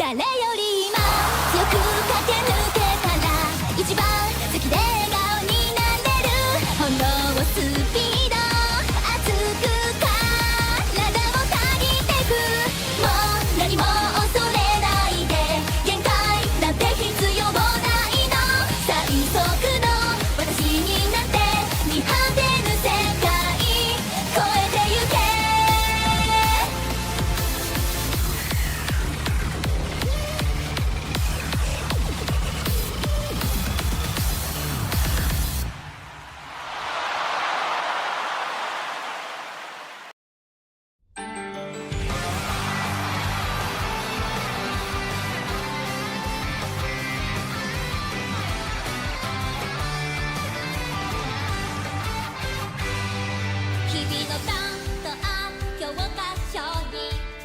誰より今強く駆け抜けたら一番先で笑顔になれる炎をスピード熱く体を嗅ぎてくもう何も恐れないで限界なんて必要ないの最速の私になって見果てぬ世界超えてゆけ日々の担当教科書に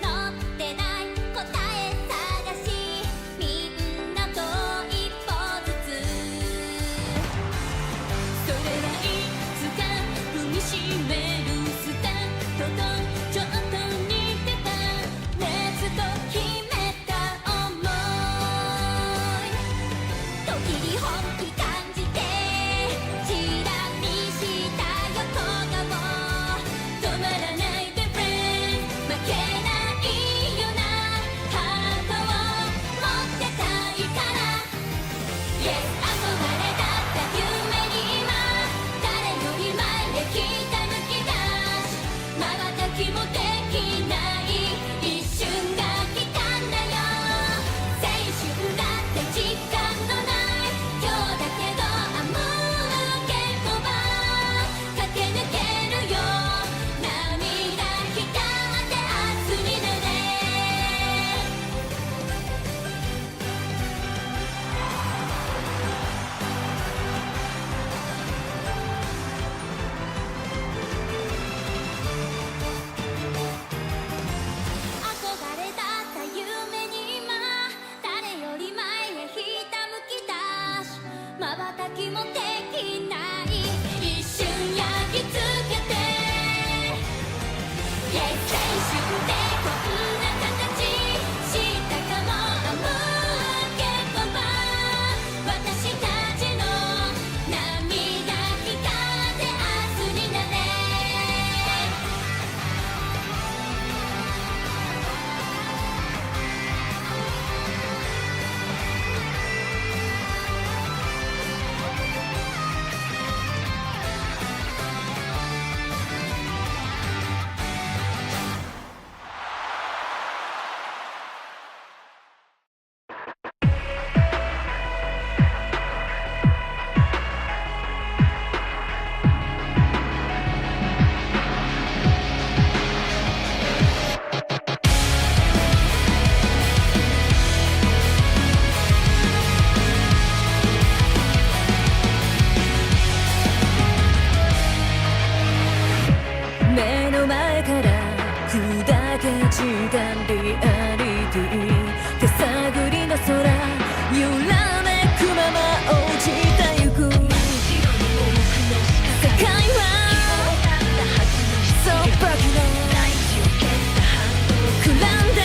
載ってない答え探しみんなと一歩ずつそれはいつか踏みしめるスタートとちょっと似てた熱と決めた想い時に本気感じてチラ見した横顔止まらないで friend 負けないよなハートを持ってたいから Yes 憧れだった夢に今誰より前でひたむきだし瞬きもできない一瞬が来たんだよ青春だって時間のない今日だけどあむけ飛ば駆け抜けるよ涙光って明日になれ憧れだった夢に今誰より前へひたむきだし瞬きもできない一瞬焼き付けて Yes 青春でこんな形したかもあむけ飛ば私たちの涙光って明日になれ目の前から砕け散ったリアリティ手探りの空揺らめくまま落ちてゆく世界はそっぱきのくらんで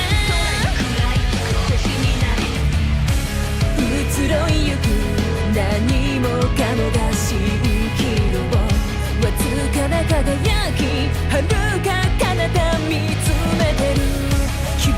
移ろいゆく何もかもが蜃気楼わずかな輝き遥か彼方見つめてる君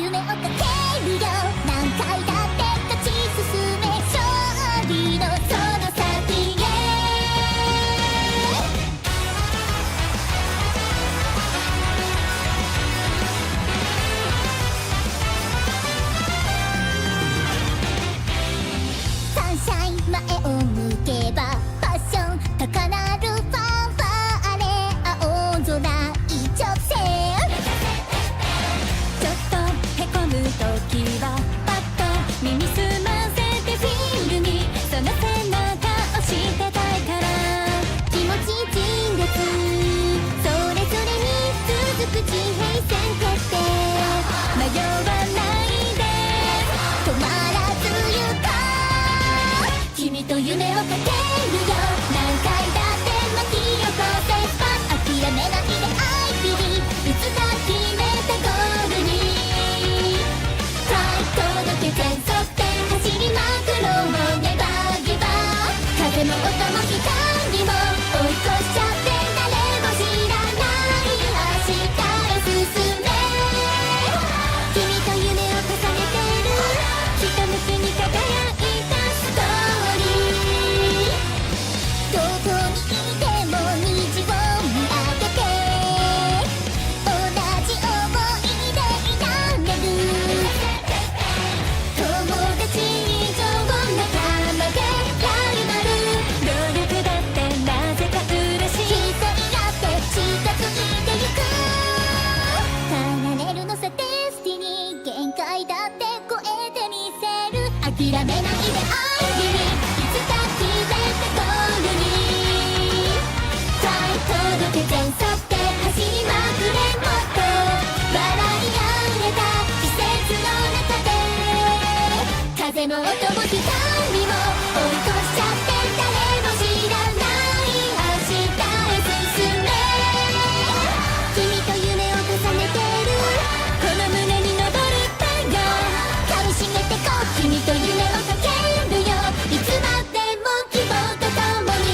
夢をかけるよ何回だって勝ち進め勝利のその先へサンシャイン前を向けばパッション高鳴るファンファーレ青空一直線ちょっとへこむ時はパッと耳すませてフィールにその背中押してたいから気持ち陳列それぞれに続く地平線決定迷わないで止まらず行こう君と夢をかけるよ何回だって巻き起こせスパッ諦めないで I believe いつか決めたゴールにフライ届け全速で走りまくろうネバーギバー風も音も光も追い越しちゃって誰も知らない明日へ進め君と夢を重ねてるひたむきに輝いたストーリーどこにいても虹を見上げて同じ想いでいられる友達以上仲間でライバル努力だってなぜか嬉しい競い合って近づいてゆく離れるのさデスティニー限界だって超えてみせる諦めないで I believe いつか決めたゴールにフライ届け全速で走りまくれもっと笑い合えた季節の中で風も音も光も追い越しちゃって誰も知らない明日へ進め君と夢を重ねてるこの胸に昇る太陽噛みしめてこう君と夢をかけるよいつまでも希望とともに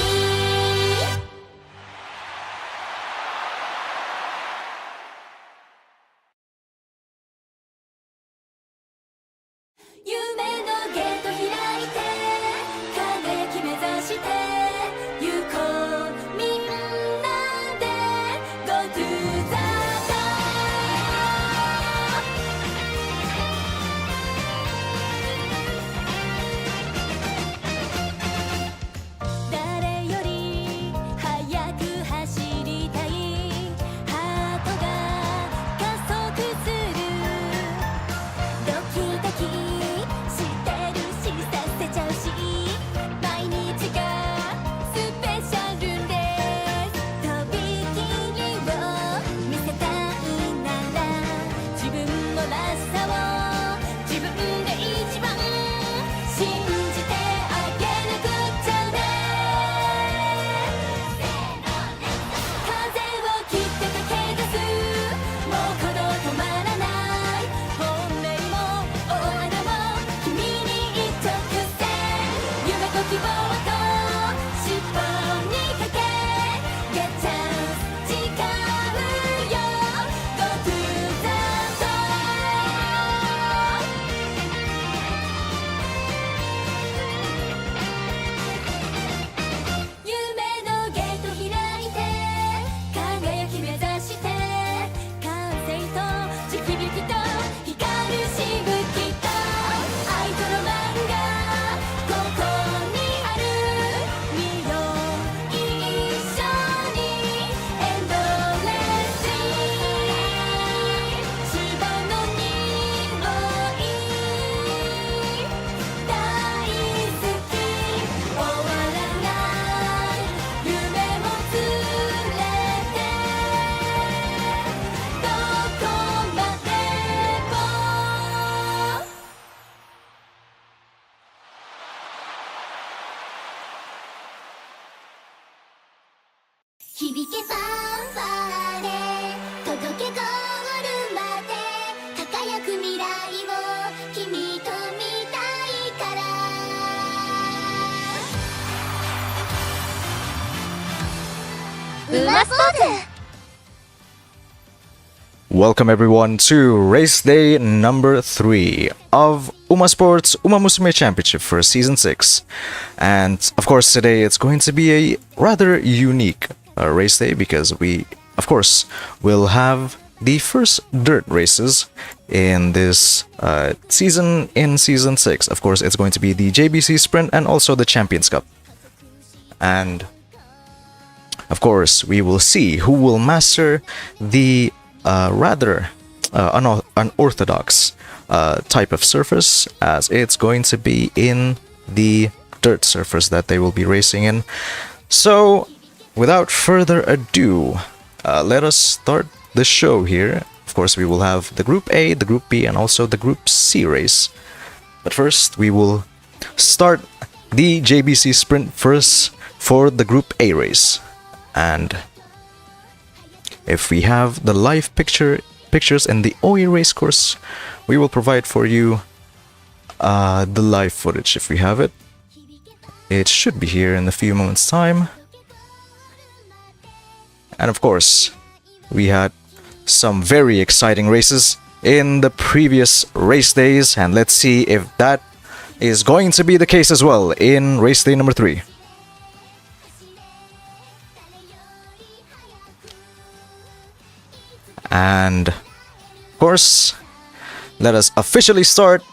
夢のゲート開いて輝き目指して行こうみんなで Go to the top 誰より速く走りたいハートが加速するドキドキしてるしさせちゃうし毎日がスペシャルですとびきりを見せたいなら自分のらしさを自分で一番信じてあげなくちゃね風を切って駆け出すもうこの止まらない本命も大穴も君に一直線夢と希望と尻尾にかけ Get chance 誓うよ Go to the top 夢のゲート開いて輝き目指して完成と地響きと光るしぶきと愛とロマンがここにある見よう一緒にエンドレス芝の匂い大好き終わらない夢も連れてどこまでも響けファンファーレ届けゴールまで輝く未来を君と見たいから馬スポーツ Welcome everyone to race day number 3 of UMA Sports Uma Musume Championship for Season 6. And of course today it's going to be a rather unique race day because we, of course, will have the first dirt races in this season in Season 6. Of course, it's going to be the JBC Sprint and also the Champions Cup. And of course, we will see who will master the rather unorthodox type of surface, as it's going to be in the dirt surface that they will be racing in. So, without further ado, let us start the show here. Of course, we will have the Group A, the Group B, and also the Group C race. But first, we will start the JBC Sprint first for the Group A race. And if we have the live pictures in the OE race course, we will provide for you the live footage if we have it. It should be here in a few moments' time. And of course, we had some very exciting races in the previous race days, and let's see if that is going to be the case as well in race day number 3. And of course, let us officially start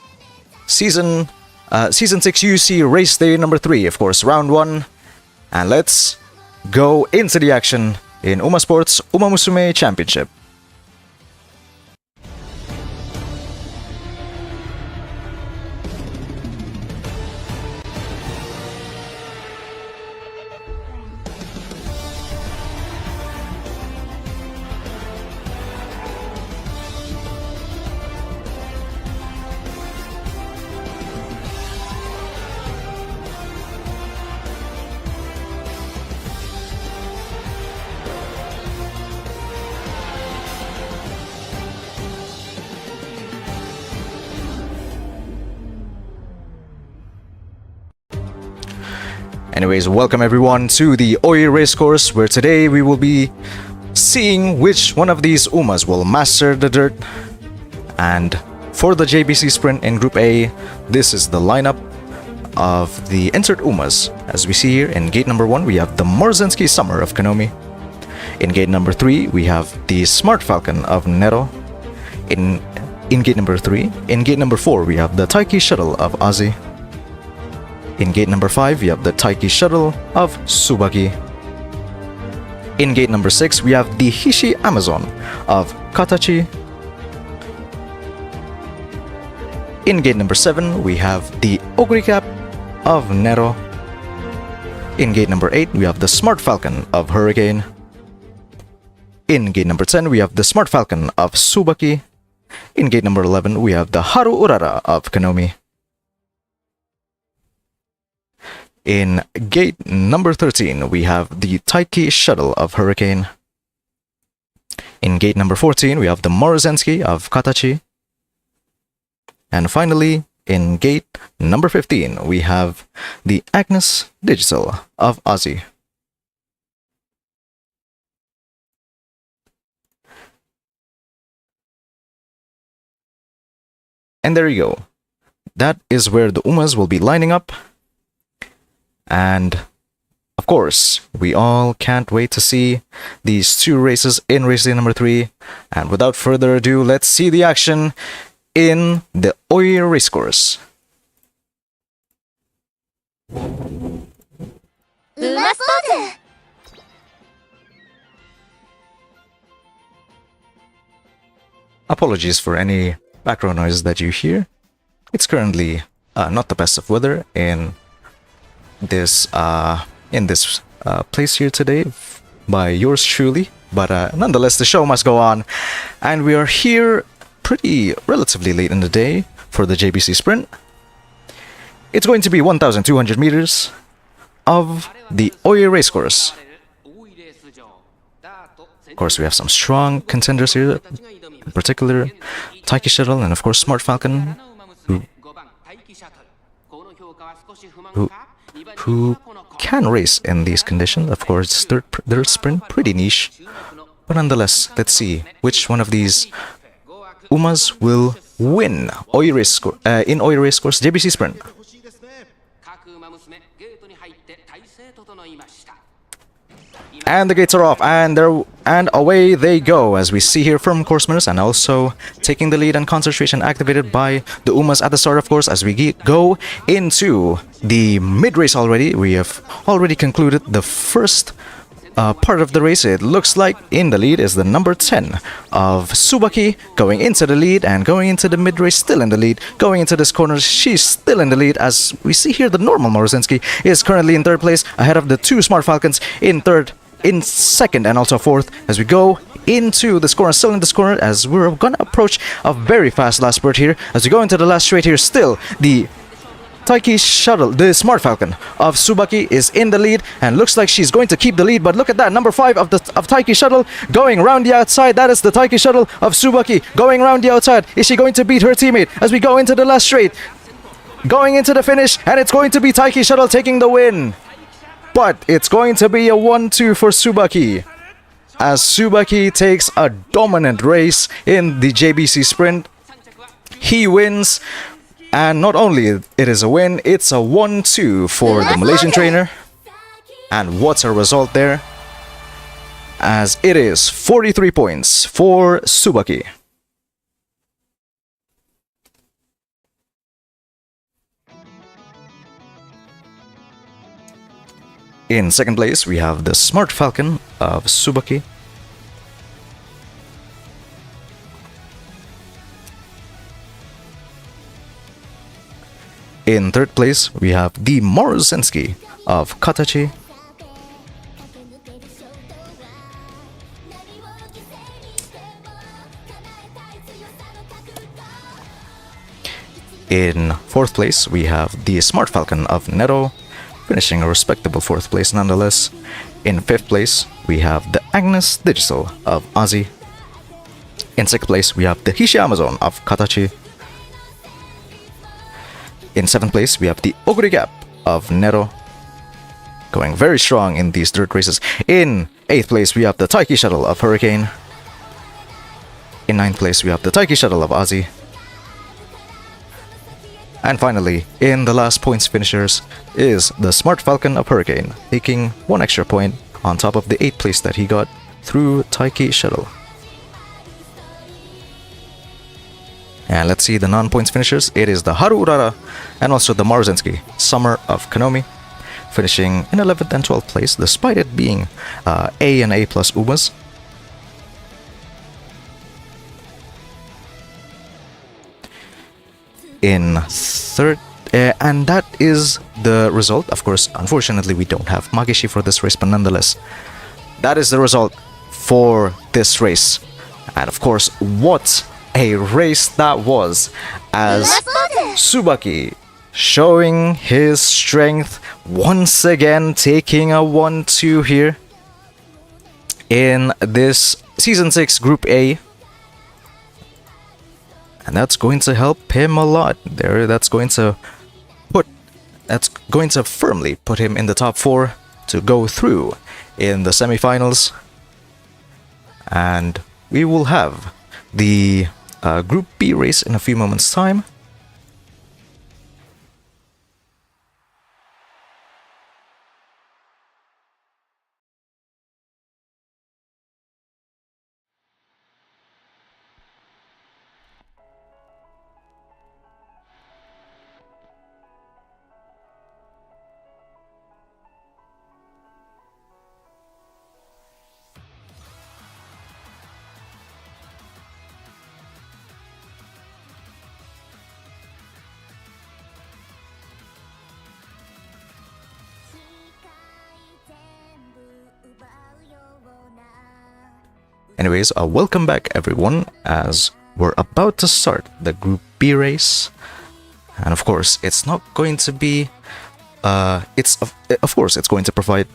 season 6 UUC race day number 3, of course, round 1. And let's go into the action in UMA Sports Uma Musume Championship. Anyways, welcome everyone to the OE race course, where today we will be seeing which one of these UMAs will master the dirt. And for the JBC Sprint in Group A, this is the lineup of the entered UMAs. As we see here, in gate number 1 we have the Morzenski Summer of Konomi. In gate number 3 we have the Smart Falcon of Nero. In gate number 3, in gate number 4 we have the Taiki Shuttle of Azi. In gate number 5, we have the Taiki Shuttle of Tsubaki. In gate number 6, we have the Hishi Amazon of Katachi. In gate number 7, we have the Ogre Cap of Nero. In gate number 8, we have the Smart Falcon of Hurricane. In gate number 10, we have the Smart Falcon of Tsubaki. In gate number 11, we have the Haru Urara of Konomi. In gate number 13, we have the Taiki Shuttle of Hurricane. In gate number 14, we have the Morozensky of Katachi. And finally, in gate number 15, we have the Agnes Digital of Azi. And there you go. That is where the UMAs will be lining up. And of course, we all can't wait to see these 2 races in race day number 3. And without further ado, let's see the action in the OE race course. Apologies for any background noise that you hear. It's currently not the best of weather in this place here today by yours truly, but nonetheless the show must go on, and we are here pretty relatively late in the day for the JBC Sprint. It's going to be 1,200 meters of the OE race course. Of course, we have some strong contenders here, in particular Taiki Shuttle and of course Smart Falcon, who can race in these conditions. Of course, dirt sprint, pretty niche. But nonetheless, let's see which one of these Umas will win in Oi Race Course JBC Sprint. And the gates are off, and away they go, as we see here from course winners, and also taking the lead and concentration activated by the Umas at the start, of course, as we go into the mid-race already. We have already concluded the first part of the race. It looks like in the lead is the number 10 of Tsubaki, going into the lead and going into the mid-race, still in the lead. Going into this corner, she's still in the lead. As we see here, the normal Morosinski is currently in third place, ahead of the two Smart Falcons in second and also fourth, as we go into this corner, still in this corner, as we're gonna approach a very fast last spurt here. As we go into the last straight here, still the Taiki Shuttle, the Smart Falcon of Tsubaki, is in the lead and looks like she's going to keep the lead. But look at that, number 5 of Taiki Shuttle going around the outside. That is the Taiki Shuttle of Tsubaki going around the outside. Is she going to beat her teammate as we go into the last straight? Going into the finish, and it's going to be Taiki Shuttle taking the win. But it's going to be a 1-2 for Tsubaki, as Tsubaki takes a dominant race in the JBC Sprint. He wins. And not only it is a win, it's a 1-2 for the Malaysian trainer. And what's our result there? As it is 43 points for Tsubaki. In second place, we have the Smart Falcon of Tsubaki. In third place, we have the Morosinski of Katachi. In fourth place, we have the Smart Falcon of Nero, finishing a respectable fourth place nonetheless. In fifth place, we have the Agnes Digital of Azi. In sixth place, we have the Hishi Amazon of Katachi. In seventh place, we have the Oguri Gap of Nero, going very strong in these dirt races. In eighth place, we have the Taiki Shuttle of Hurricane. In ninth place, we have the Taiki Shuttle of Azi. And finally, in the last points finishers, is the Smart Falcon of Hurricane, taking one extra point on top of the 8th place that he got through Taiki Shuttle. And let's see the non-points finishers. It is the Haru Urara and also the Morosinski, Summer of Konomi, finishing in 11th and 12th place, despite it being A and A plus Umas. In third, and that is the result. Of course, unfortunately, we don't have Magishi for this race, but nonetheless, that is the result for this race. And of course, what a race that was, as Tsubaki showing his strength once again, taking a 1-2 here in this Season 6 Group A. And that's going to help him a lot there. That's going to firmly put him in the top 4 to go through in the semifinals. And we will have the Group B race in a few moments' time. Anyways, welcome back everyone, as we're about to start the Group B race. And of course, it's not going to be it's going to provide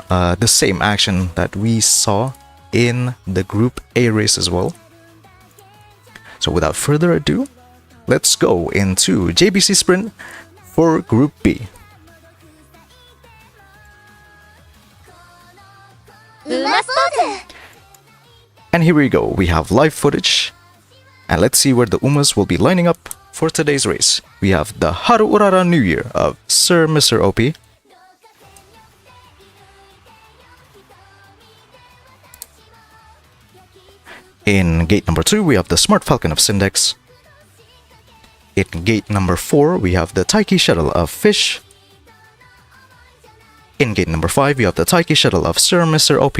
the same action that we saw in the Group A race as well. So without further ado, let's go into JBC Sprint for Group B. And here we go, we have live footage. And let's see where the Umas will be lining up for today's race. We have the Haru Urara New Year of Sir Mr. OP. In gate number 2, we have the Smart Falcon of Syndex. In gate number 4, we have the Taiki Shuttle of Fish. In gate number 5, we have the Taiki Shuttle of Sir Mr. OP.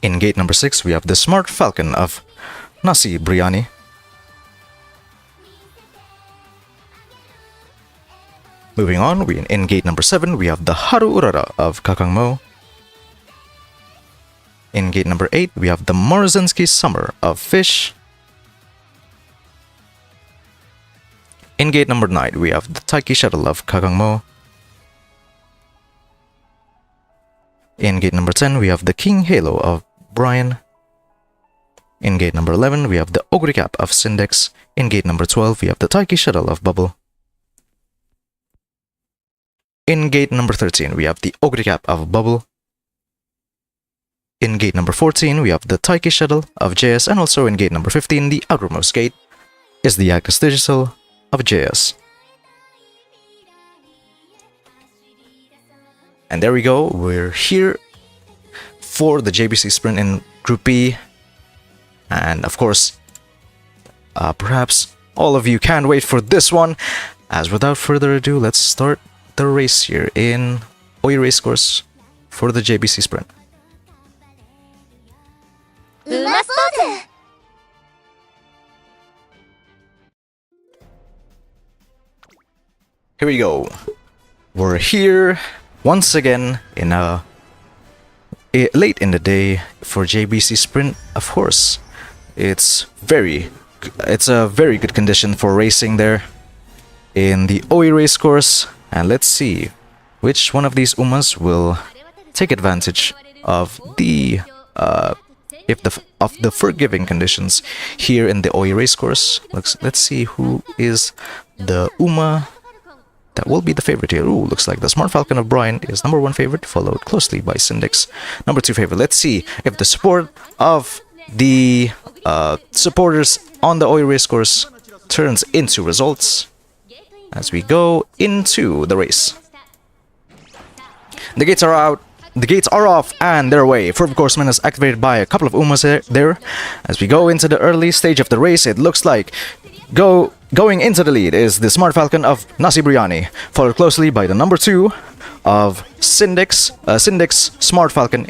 In gate number 6, we have the Smart Falcon of Nasi Biryani. Moving on, in gate number 7, we have the Haru Urara of Kakangmo. In gate number 8, we have the Morozensky Summer of Fish. In gate number 9, we have the Taiki Shuttle of Kakangmo. In gate number 10, we have the King Halo of Brian. In gate number 11, we have the Ogre Cap of Syndex. In gate number 12, we have the Taiki Shuttle of Bubble. In gate number 13, we have the Ogre Cap of Bubble. In gate number 14, we have the Taiki Shuttle of JS, and also in gate number 15, the outermost gate, is the Agnes Digital of JS. And there we go, we're here for the JBC Sprint in Group B. And of course, perhaps all of you can't wait for this one. As without further ado, let's start the race here in Oi Race Course for the JBC Sprint. Here we go. We're here once again in late in the day for JBC Sprint. Of course, it's a very good condition for racing there in the Oi Race Course. And let's see which one of these Umas will take advantage of the forgiving conditions here in the Oi Race Course. Let's see who is the Uma that will be the favorite here. Ooh, looks like the Smart Falcon of Brian is number 1 favorite, followed closely by Syndex, number 2 favorite. Let's see if the support of the supporters on the Oi Race Course turns into results as we go into the race. The gates are out. The gates are off and they're away. Firm Courseman is activated by a couple of Umas there. As we go into the early stage of the race, it looks like going into the lead is the Smart Falcon of Nasi Biryani, followed closely by the number 2 of Syndex Smart Falcon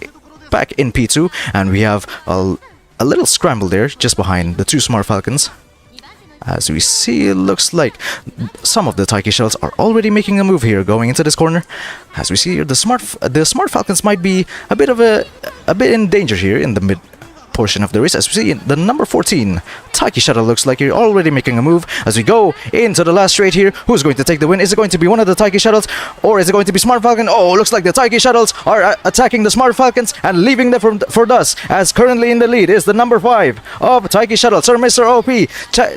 back in P2, and we have a little scramble there just behind the 2 Smart Falcons. As we see, it looks like some of the Taiki Shells are already making a move here going into this corner. As we see here, the Smart Falcons might be a bit in danger here in the mid portion of the race. As we see, the number 14 Taiki Shuttle looks like you're already making a move. As we go into the last straight here, who's going to take the win? Is it going to be one of the Taiki Shuttles, or is it going to be Smart Falcon? Oh, looks like the Taiki Shuttles are attacking the Smart Falcons and leaving them for dust. As currently in the lead is the number 5 of Taiki Shuttle, Sir Mr. OP,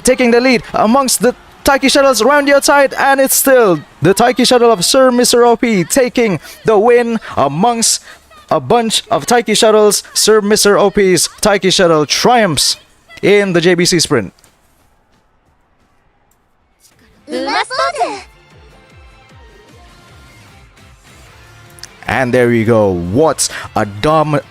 taking the lead amongst the Taiki Shuttles around the outside, and it's still the Taiki Shuttle of Sir Mr. OP taking the win amongst a bunch of Taiki Shuttles. Sir Mr. OP's Taiki Shuttle triumphs in the JBC Sprint. And there you go. What a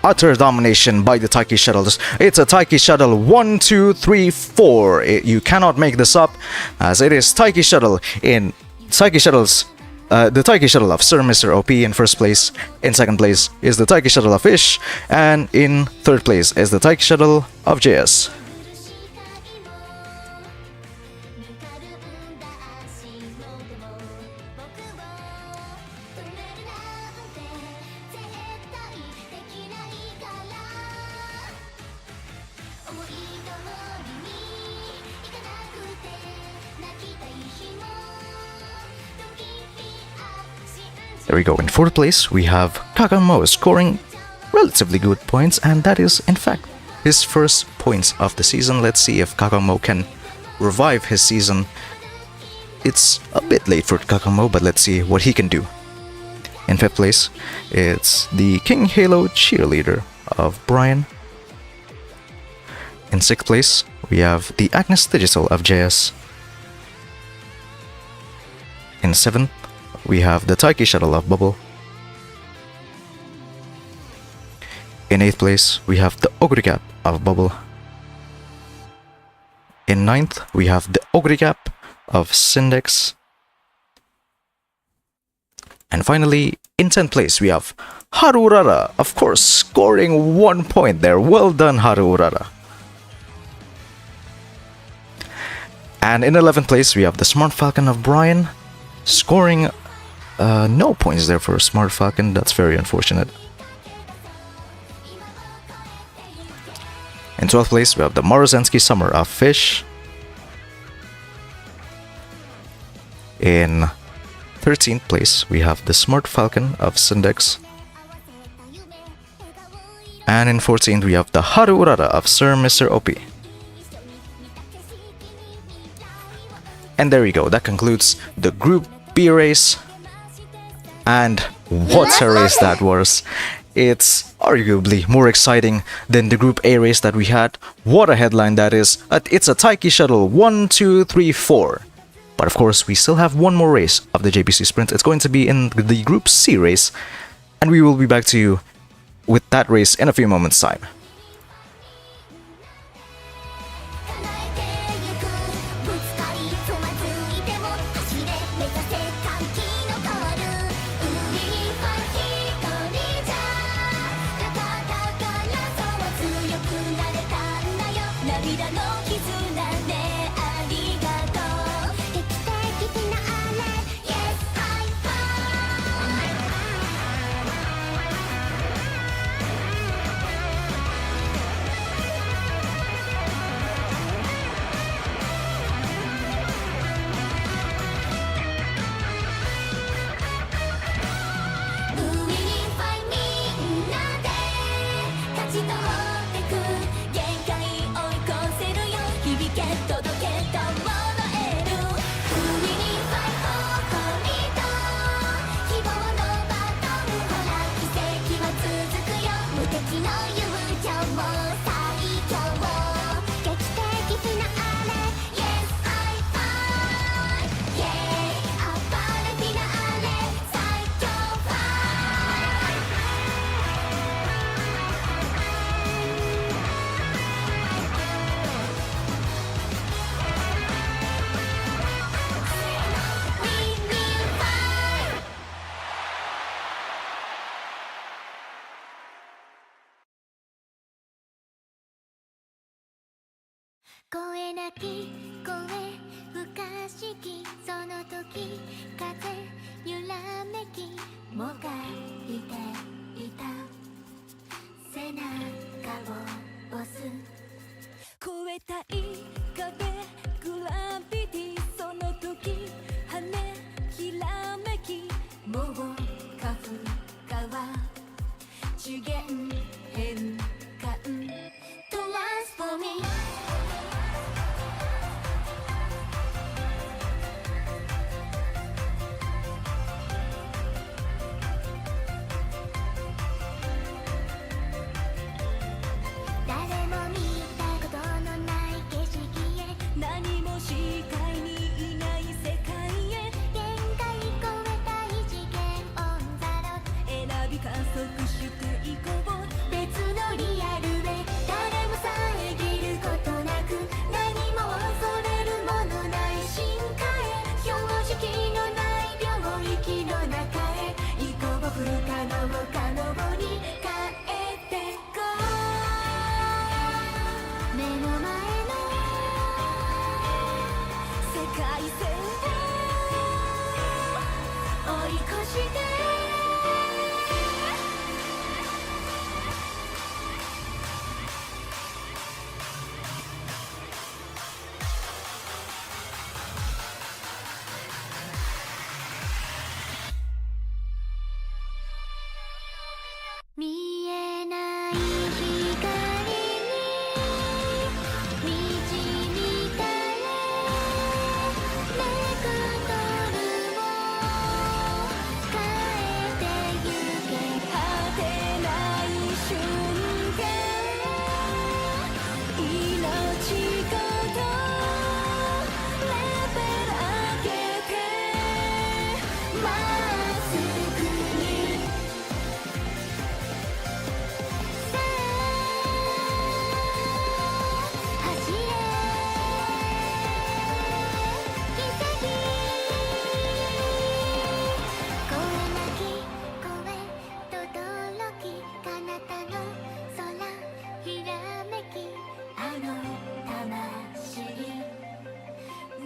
utter domination by the Taiki Shuttles. It's a Taiki Shuttle 1, 2, 3, 4. You cannot make this up, as it is Taiki Shuttle in Taiki Shuttles. The Taiki Shuttle of Sir Mr. OP in first place. In second place is the Taiki Shuttle of Fish. And in third place is the Taiki Shuttle of JS. There we go. In fourth place, we have Kakamo scoring relatively good points, and that is, in fact, his first points of the season. Let's see if Kakamo can revive his season. It's a bit late for Kakamo, but let's see what he can do. In fifth place, it's the King Halo Cheerleader of Brian. In 6th place, we have the Agnes Digital of JS. In 7th, we have the Taiki Shuttle of Bubble. In 8th place, we have the Ogre Cap of Bubble. In 9th, we have the Ogre Cap of Syndex. And finally, in 10th place, we have Haru Urara, of course, scoring 1 point there. Well done, Haru Urara. And in 11th place, we have the Smart Falcon of Brian, scoring no points there for Smart Falcon. That's very unfortunate. In 12th place, we have the Morozensky Summer of Fish. In 13th place, we have the Smart Falcon of Syndex. And in 14th, we have the Haru Urara of Sir Mr. OP. And there you go, that concludes the Group B race. And what a race that was! It's arguably more exciting than the Group A race that we had. What a headline that is. It's a Taiki Shuttle 1, 2, 3, 4. But of course, we still have one more race of the JPC Sprint. It's going to be in the Group C race. And we will be back to you with that race in a few moments' time.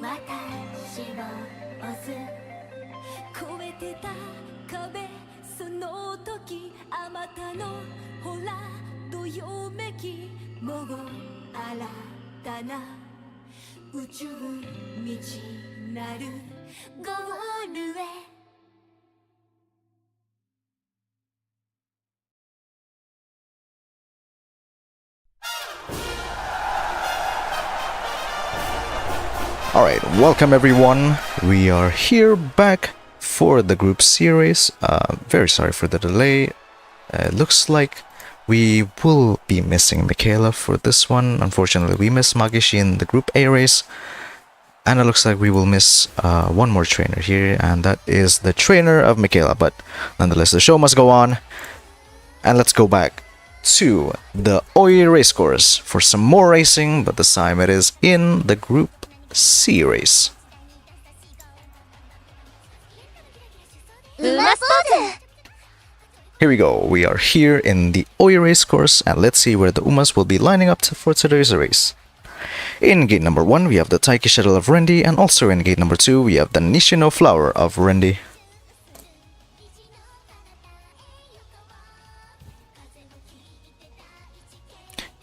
私を押す越えてた壁その時あまたのほらどよめきもう新たな宇宙未知なるゴールへAlright, welcome everyone. We are here back for the group series. Very sorry for the delay. Looks like we will be missing Michaela for this one. Unfortunately, we missed Magishi in the group A race. And it looks like we will miss one more trainer here, and that is the trainer of Michaela. But nonetheless, the show must go on. And let's go back to the Oi race course for some more racing, but this time it is in the group C race. Here we go. We are here in the Oi race course, and let's see where the Umas will be lining up for today's race. In gate number 1, we have the Taiki Shuttle of Rendi, and also in gate number 2, we have the Nishino Flower of Rendi.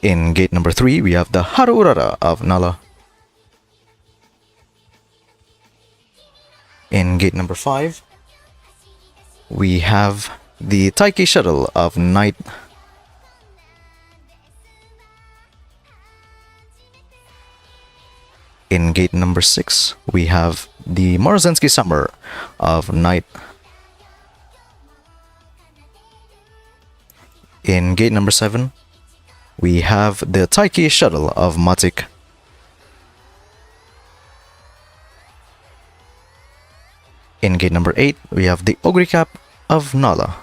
In gate number 3, we have the Haru Urara of Nala. In gate number 5, we have the Taiki Shuttle of Night. In gate number 6, we have the Morozensky Summer of Night. In gate number 7, we have the Taiki Shuttle of Matic. In gate number 8, we have the Ogre Cap of Nala.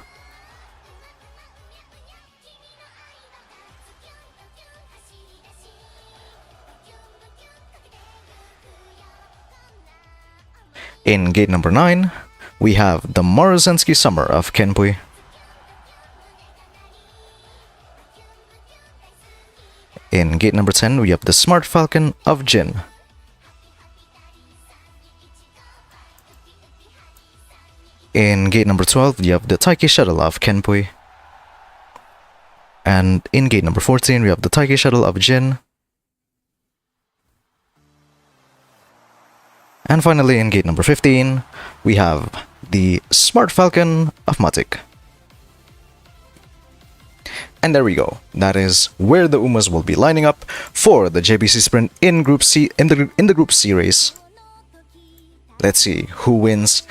In gate number 9, we have the Morozensky Summer of Kenpui. In gate number 10, we have the Smart Falcon of Jin. In gate number 12, we have the Taiki Shuttle of Kenpui. And in gate number 14, we have the Taiki Shuttle of Jin. And finally, in gate number 15, we have the Smart Falcon of Matic. And there we go. That is where the Umas will be lining up for the JBC Sprint in Group C in the Group C race. Let's see who wins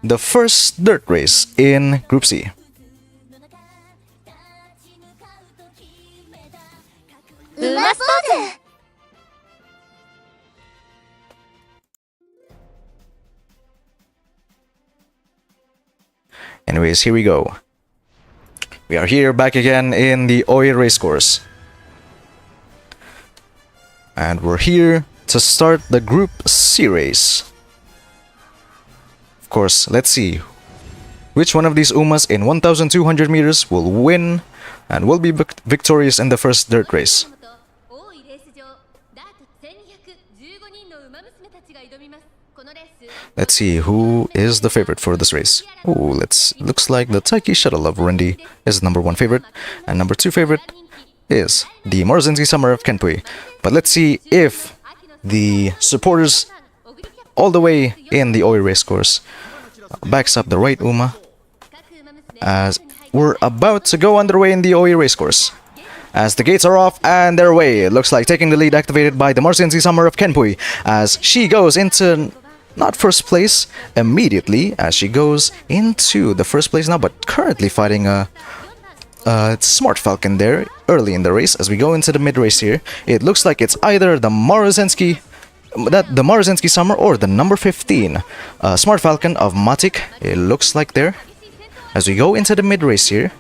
the first dirt race in Group C. Anyways, here we go. We are here back again in the Oi racecourse. And we're here to start the Group C race. Of course, let's see which one of these Umas in 1,200 meters will win and will be victorious in the first dirt race. Let's see who is the favorite for this race. Oh, looks like the Taiki Shuttle of Rendi is number 1 favorite, and number 2 favorite is the Morozensky Summer of Kenpui. But let's see if the supporters all the way in the Oi racecourse backs up the right Uma, as we're about to go underway in the Oi racecourse. As the gates are off and they're away, it looks like taking the lead activated by the Morozensky Summer of Kenpui, as she goes into not first place immediately, as she goes into the first place now, but currently fighting a Smart Falcon there early in the race. As we go into the mid race here, it looks like it's either the Morozensky Summer or the number 15 Smart Falcon of Matic. It looks like there. As we go into the mid race here,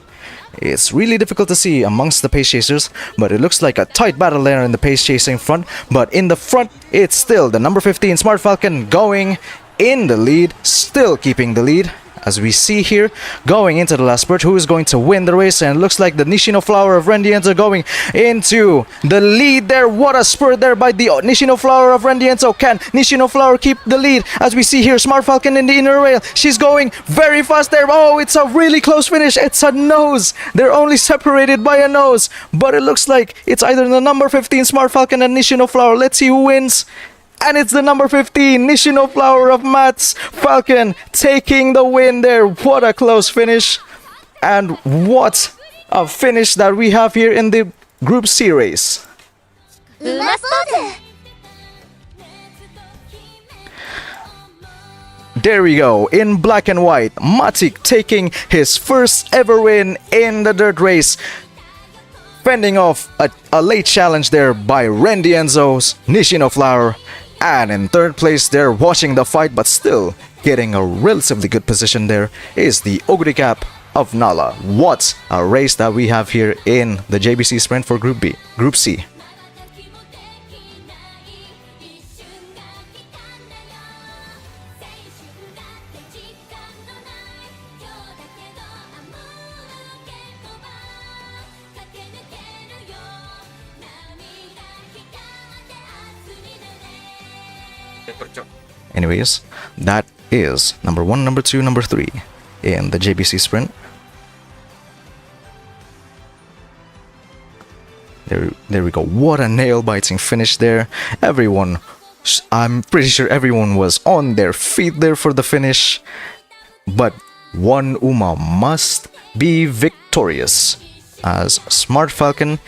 it's really difficult to see amongst the pace chasers, but it looks like a tight battle there in the pace chasing front. But in the front, it's still the number 15 Smart Falcon going in the lead, still keeping the lead, as we see here, going into the last spurt, who is going to win the race? And it looks like the Nishino Flower of Rendienzo going into the lead there. What a spurt there by the Nishino Flower of Rendienzo. Can Nishino Flower keep the lead? As we see here, Smart Falcon in the inner rail. She's going very fast there. Oh, it's a really close finish. It's a nose. They're only separated by a nose. But it looks like it's either the number 15 Smart Falcon and Nishino Flower. Let's see who wins. And it's the number 15, Nishino Flower of Mats Falcon, taking the win there. What a close finish. And what a finish that we have here in the Group C race. There we go, in black and white, Matic taking his first ever win in the dirt race, fending off a late challenge there by Rendienzo's Nishino Flower. And in third place there, watching the fight but still getting a relatively good position there, is the Oguri Cap of Nala. What a race that we have here in the JBC Sprint for Group C. Anyways, that is number 1, number 2, number 3 in the JBC Sprint. There we go. What a nail-biting finish there. I'm pretty sure everyone was on their feet there for the finish. But one Uma must be victorious, as Smart Falcon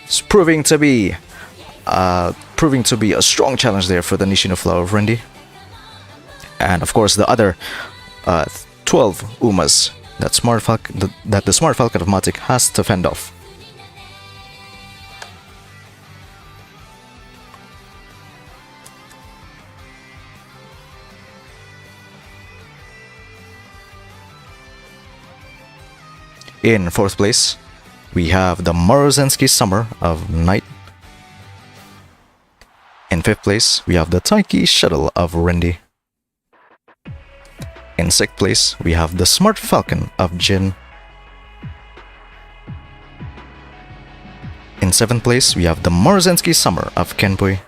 is proving to be a strong challenge there for the Nishino Flower of Rendi. And of course the other 12 Umas that the Smart Falcon of Matic has to fend off. In fourth place, we have the Morozensky Summer of Night. In fifth place, we have the Taiki Shuttle of Rendi. In sixth place, we have the Smart Falcon of Jin. In seventh place, we have the Morozensky Summer of Kenpui.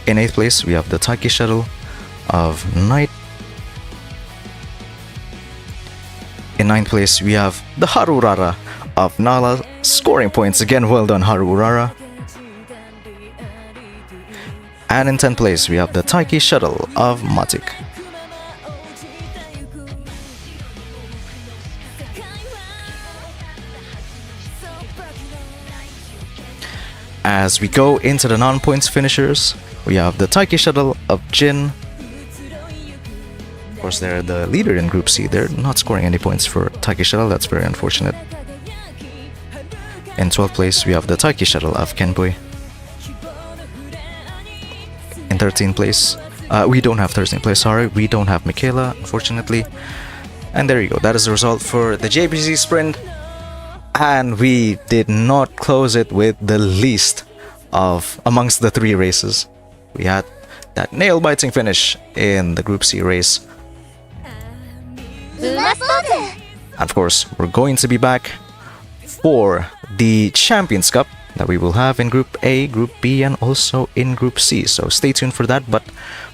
In eighth place, we have the Taiki Shuttle of Night. In ninth place, we have the Harurara of Nala, scoring points again. Well done, Harurara. And in 10th place, we have the Taiki Shuttle of Matic. As we go into the non-points finishers, we have the Taiki Shuttle of Jin. Of course, they're the leader in Group C. They're not scoring any points for Taiki Shuttle. That's very unfortunate. In 12th place, we have the Taiki Shuttle of Kenpui. In 13th place, we don't have 13th place, sorry. We don't have Michaela, unfortunately. And there you go. That is the result for the JBC Sprint. And we did not close it with the least of amongst the 3 races. We had that nail-biting finish in the Group C race. And of course, we're going to be back for the Champions Cup that we will have in Group A, Group B, and also in Group C. So stay tuned for that. But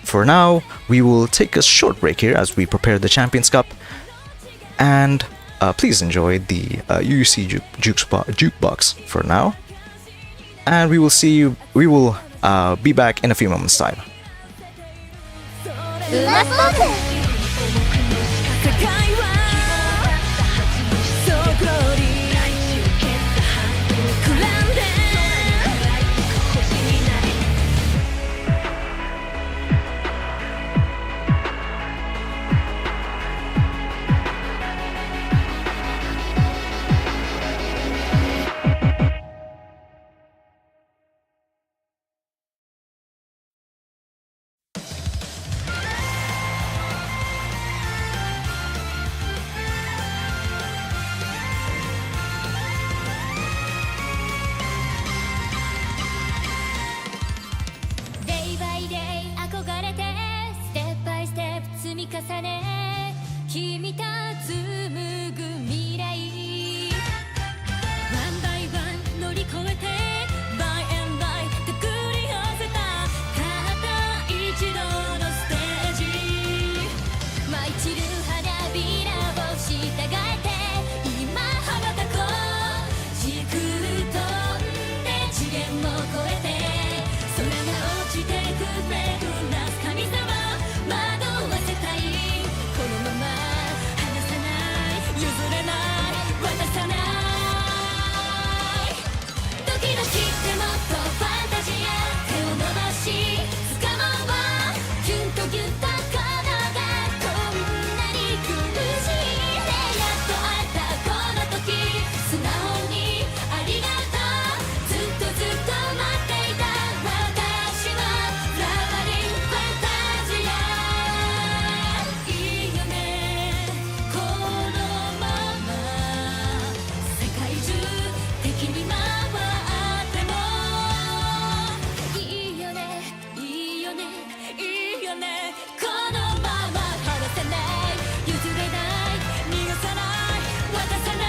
for now, we will take a short break here as we prepare the Champions Cup. And please enjoy the UUC jukebox for now. And we will see you. We will be back in a few moments' time. み重ね君た紡ぐ未来 One by one 乗り越えて By and by 手繰り寄せたたった一度のステージ舞い散る花びらを従えて今羽ばたこう時空飛んで次元を超えて空が落ちてくれるラス神様惑わせたいこのまま離さない譲れない渡さないドキドキってもっとファンタジア手を伸ばし掴もうキュンとギュッとこのがこんなに苦しいねやっと会えたこの時素直にありがとうずっとずっと待っていた私はフラワリンファンタジアいいよねこのまま世界中敵に回ってもいいよねいいよねいいよねこのまま離せない譲れない逃がさない渡さない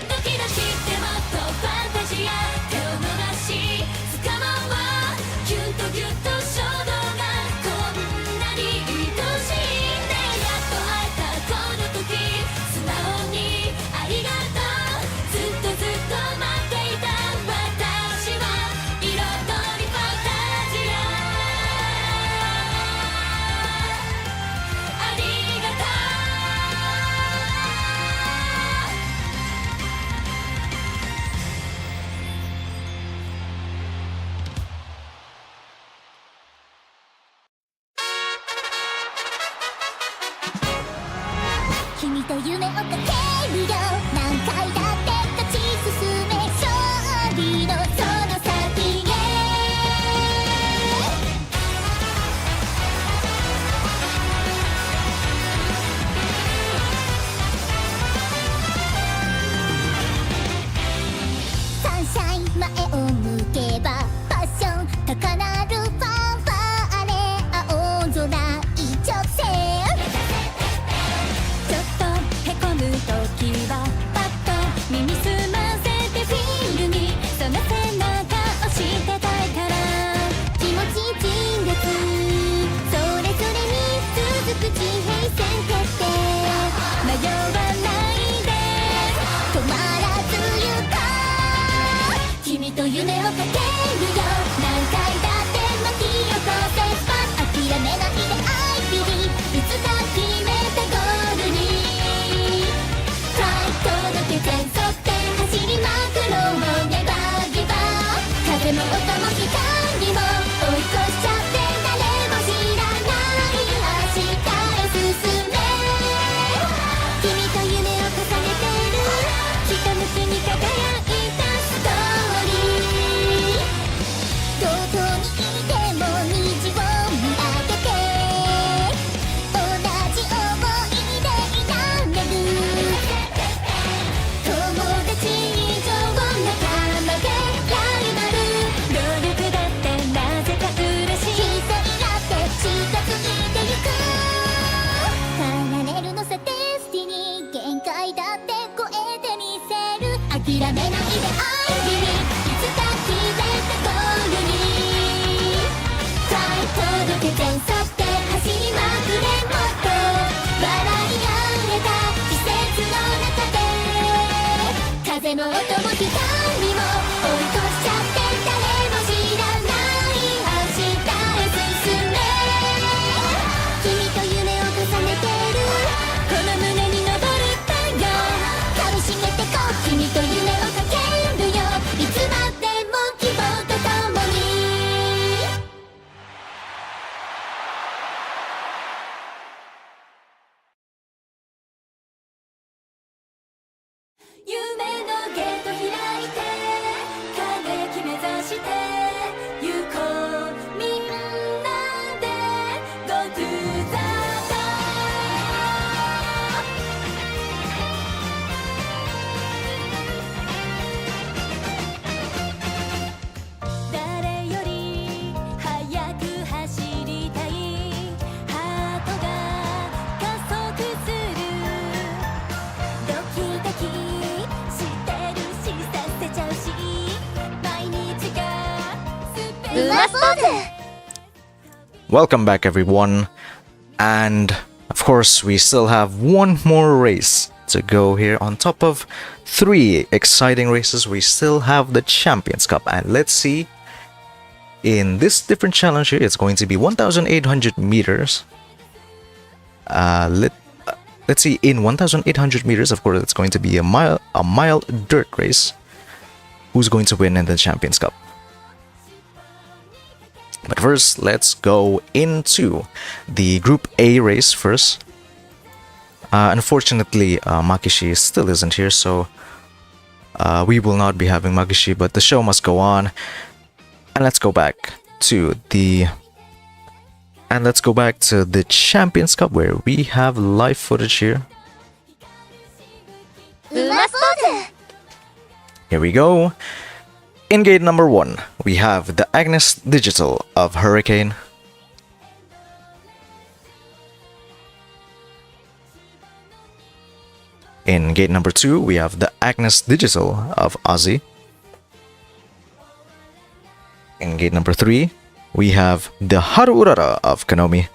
ドキドキってもっとファンタジア手を伸ばし掴もうキュンとギュッと衝動がこんなに愛しいねやっと会えたこの時素直にありがとうずっとずっと待っていた私は彩りファンタジアありがとう君と夢をかけるよ何回だって勝ち進め勝利のその先へサンシャイン前を向けばパッション高鳴るファンファーレ青空一直線ちょっとへこむ時はパッと耳すませてフィールにその背中押してたいから気持ち陳列それぞれに続く地平線決定迷わないで止まらず行こう君と夢をかけるよ何回だって巻き起こせスパッ諦めないで I believe いつか決めたゴールにフライト届け全速点走りまくろうネバーギバー風も音も光も追い越しちゃって誰も知らない明日へ進め君と夢を重ねてるひたむきに輝いたストーリーどこにいても虹を見上げて同じ想いでいられる友達以上仲間でライバル努力だ Welcome back, everyone. And of course, we still have one more race to go here. On top of 3 exciting races, we still have the Champions Cup. And let's see, in this different challenge here, it's going to be 1,800 meters. Let's see, in 1,800 meters, of course, it's going to be a mile dirt race. Who's going to win in the Champions Cup? But first, let's go into the Group A race first. Unfortunately, Makishi still isn't here, so we will not be having Makishi, but the show must go on. And let's go back to the Champions Cup, where we have live footage here. Here we go. In gate number 1, we have the Agnes Digital of Hurricane. In gate number 2, we have the Agnes Digital of Ozzy. In gate number 3, we have the Haru Urara of Kanomi.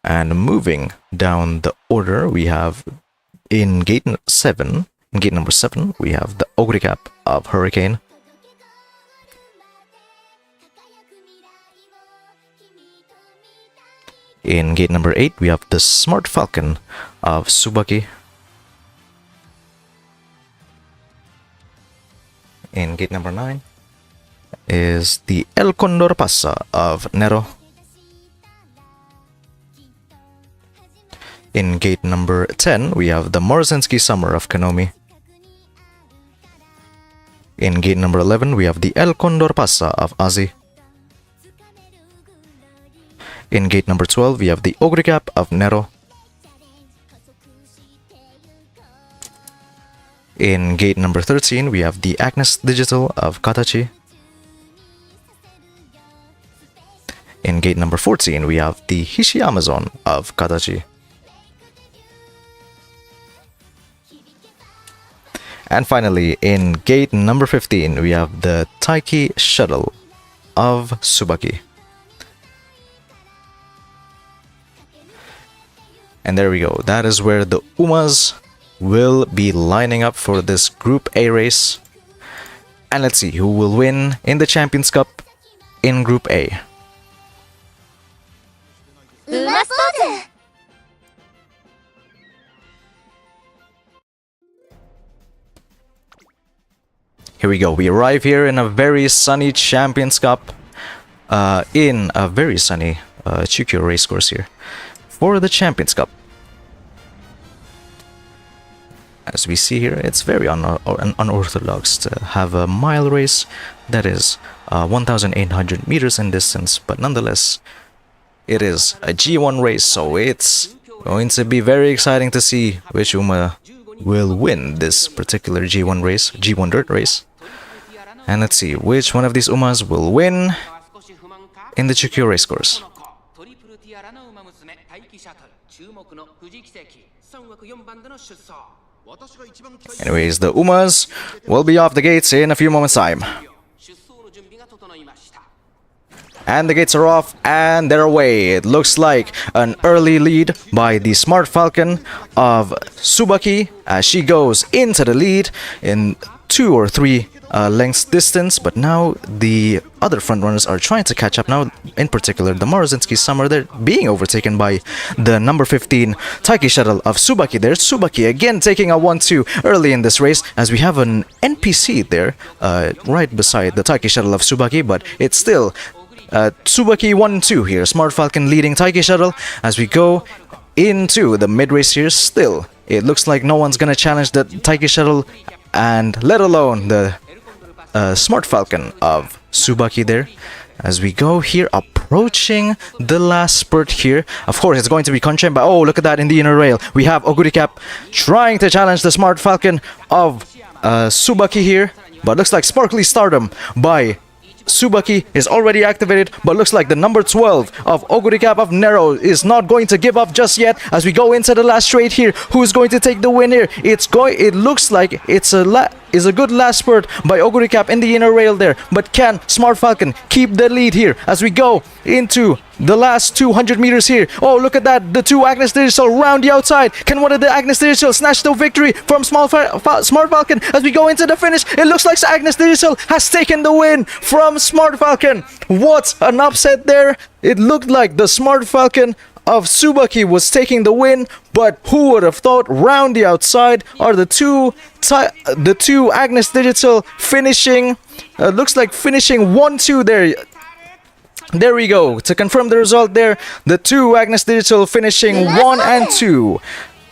And moving down the order, we have in gate number 7, we have the Ogre Cap of Hurricane. In gate number 8, we have the Smart Falcon of Tsubaki. In gate number 9 is the El Condor Pasa of Nero. In gate number 10, we have the Morozensky Summer of Kanomi. In gate number 11, we have the El Condor Pasa of Ozzy. In gate number 12, we have the Ogre Cap of Nero. In gate number 13, we have the Agnes Digital of Katachi. In gate number 14, we have the Hishi Amazon of Katachi. And finally, in gate number 15, we have the Taiki Shuttle of Tsubaki. And there we go. That is where the Umas will be lining up for this Group A race. And let's see who will win in the Champions Cup in Group A. Here we go. We arrive here in a very sunny Champions Cup, in a very sunny Chukyo racecourse here for the Champions Cup. As we see here, it's very unorthodox to have a mile race that is 1,800 meters in distance, but nonetheless, it is a G1 race, so it's going to be very exciting to see which Uma will win this particular G1 race, G1 dirt race. And let's see which one of these Umas will win in the Chukyo racecourse. Anyways, the Umas will be off the gates in a few moments' time. And the gates are off and they're away. It looks like an early lead by the Smart Falcon of Tsubaki as she goes into the lead in 2 or 3 lengths distance, but now the other frontrunners are trying to catch up. Now, in particular, the Morozensky Summer, they're being overtaken by the number 15 Taiki Shuttle of Tsubaki. There's Tsubaki again taking a 1-2 early in this race, as we have an NPC there right beside the Taiki Shuttle of Tsubaki, but it's still Tsubaki 1-2 here. Smart Falcon leading Taiki Shuttle as we go into the mid-race here. Still, it looks like no one's gonna challenge the Taiki Shuttle, and let alone the Smart Falcon of Tsubaki there. As we go here, approaching the last spurt here. Of course, it's going to be Conchen, but oh, look at that in the inner rail. We have Oguri Cap trying to challenge the Smart Falcon of Tsubaki here, but looks like Sparkly Stardom by Tsubaki is already activated, but looks like the number 12 of Oguricap of Nero is not going to give up just yet as we go into the last straight here. Who's going to take the win here? It looks like it's a good last spurt by Oguricap in the inner rail there, but can Smart Falcon keep the lead here as we go into the last 200 meters here? Oh, look at that, the two Agnes Digital round the outside. Can one of the Agnes Digital snatch the victory from Smart Falcon as we go into the finish? It looks like Agnes Digital has taken the win from Smart Falcon. What an upset there. It looked like the Smart Falcon of Tsubaki was taking the win, but who would have thought round the outside are the two Agnes Digital finishing, looks like finishing 1-2 there. There we go. To confirm the result there, the two Agnes Digital finishing 1 and 2.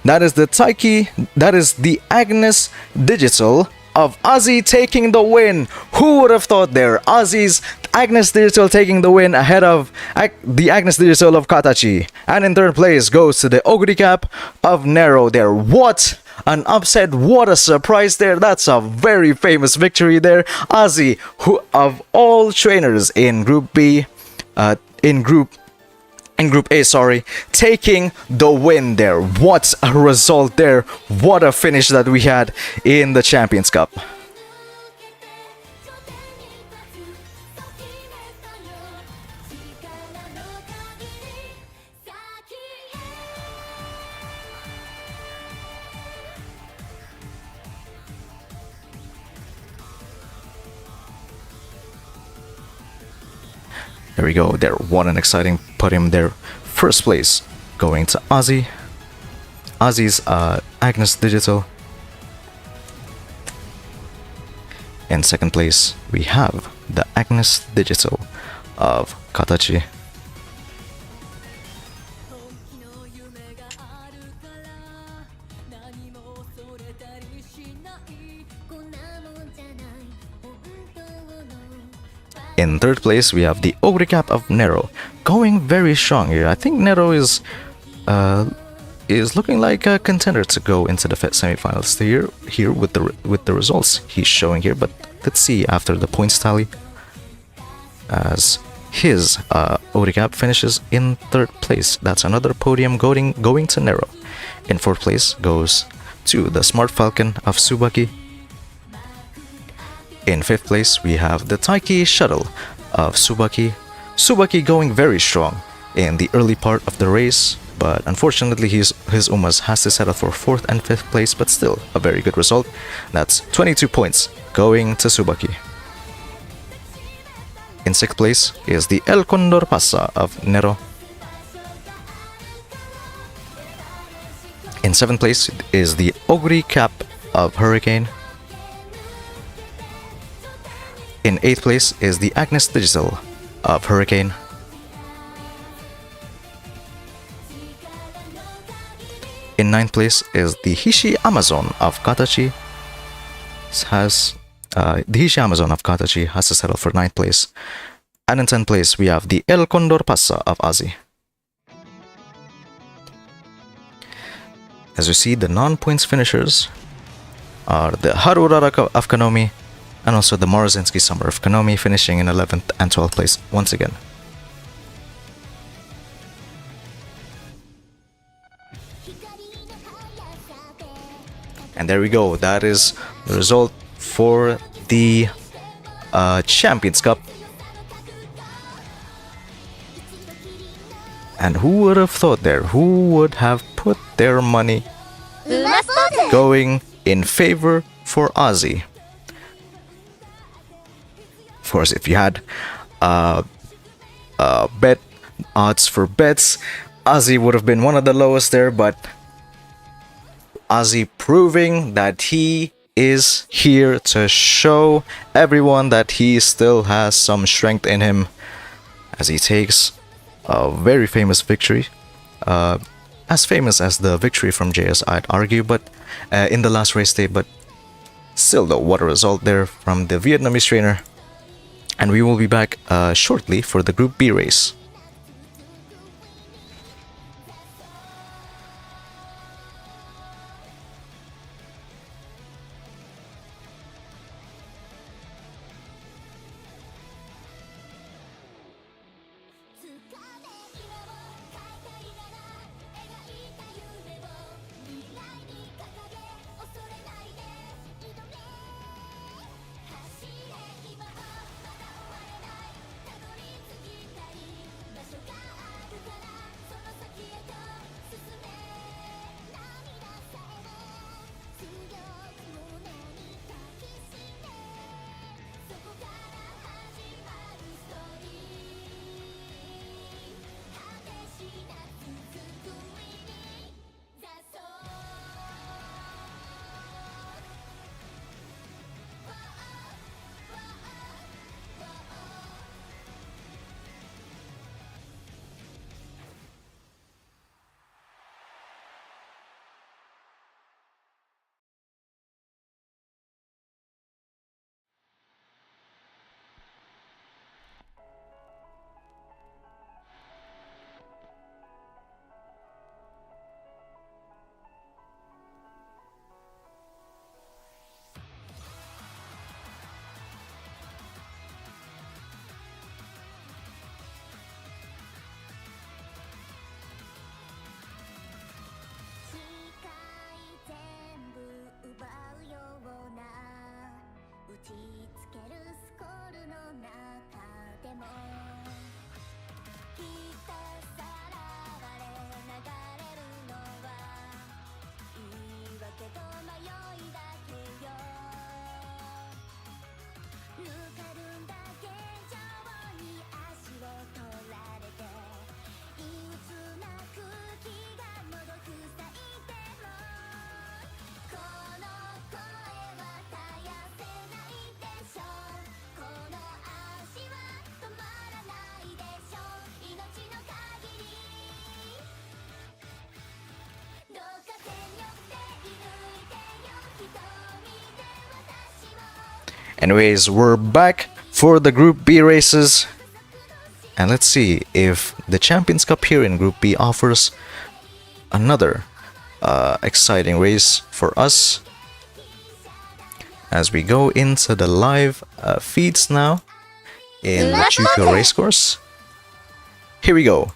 That is the Agnes Digital of Ozzy taking the win. Who would have thought there? Ozzy's Agnes Digital taking the win ahead of the Agnes Digital of Katachi. And in third place goes to the Oguricap of Nero there. What an upset, what a surprise there. That's a very famous victory there. Ozzy, who of all trainers in Group B, in Group A, taking the win there. What a result there. What a finish that we had in the Champions Cup. There we go. There, what an exciting podium there. First place going to Ozzy. Ozzy's Agnes Digital. In second place, we have the Agnes Digital of Katachi. In third place, we have the Oguricap of Nero, going very strong here. I think Nero is looking like a contender to go into the semifinals here with the results he's showing here. But let's see after the points tally, as his Oguricap finishes in third place. That's another podium going to Nero. In fourth place goes to the Smart Falcon of Tsubaki. In fifth place, we have the Taiki Shuttle of Tsubaki. Tsubaki going very strong in the early part of the race, but unfortunately his Umas has to settle for fourth and fifth place, but still a very good result. That's 22 points going to Tsubaki. In sixth place is the El Condor Pasa of Nero. In seventh place is the Oguricap of Hurricane. In 8th place is the Agnes Digital of Hurricane. In 9th place is the Hishi Amazon of Katachi. The Hishi Amazon of Katachi has to settle for 9th place. And in 10th place we have the El Condor Pasa of Azi. As you see, the non-points finishers are the Harurara of Kanomi, and also the Morozinski Summer of Kanomi, finishing in 11th and 12th place once again. And there we go, that is the result for the Champions Cup. And who would have thought there? Who would have put their money going in favor for Ozzy? Of course, if you had bet odds for bets, Ozzy would have been one of the lowest there, but Ozzy proving that he is here to show everyone that he still has some strength in him as he takes a very famous victory, as famous as the victory from JS, I'd argue, but in the last race day. But still though, what a result there from the Vietnamese trainer. And we will be back shortly for the Group B race. Anyways, we're back for the Group B races. And let's see if the Champions Cup here in Group B offers another exciting race for us as we go into the live feeds now in the Chuko Racecourse. Here we go.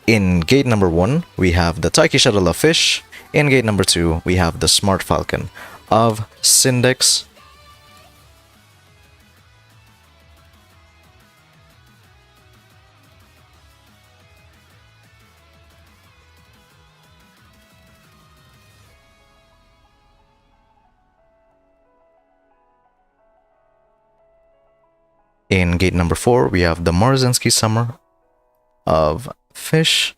In gate number 1, we have the Taiki Shuttle of Fish. In gate number 2, we have the Smart Falcon of Syndex. In gate number 4, we have the Marzinski Summer of Fish.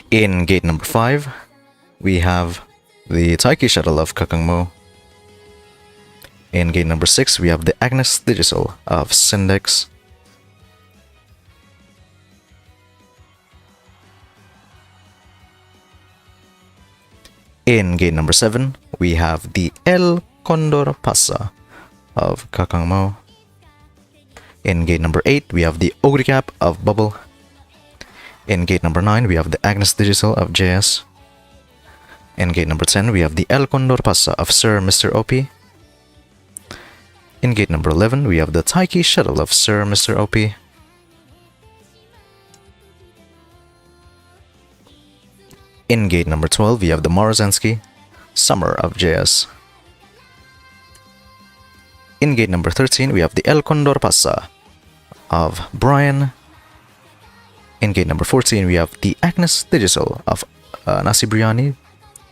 In gate number 5, we have the Taiki Shuttle of Kakangmo. In gate number 6, we have the Agnes Digital of Syndex. In gate number 7, we have the El Condor Pasa of Kakangmo. In gate number 8, we have the Ogre Cap of Bubble. In gate number 9, we have the Agnes Digital of JS. In gate number 10, we have the El Condor Pasa of Sir Mr. OP. In gate number 11, we have the Taiki Shuttle of Sir Mr. OP. In gate number 12, we have the Marzinski Summer of JS. In gate number 13, we have the El Condor Pasa of Brian. In gate number 14, we have the Agnes Digital of Nasi Biryani,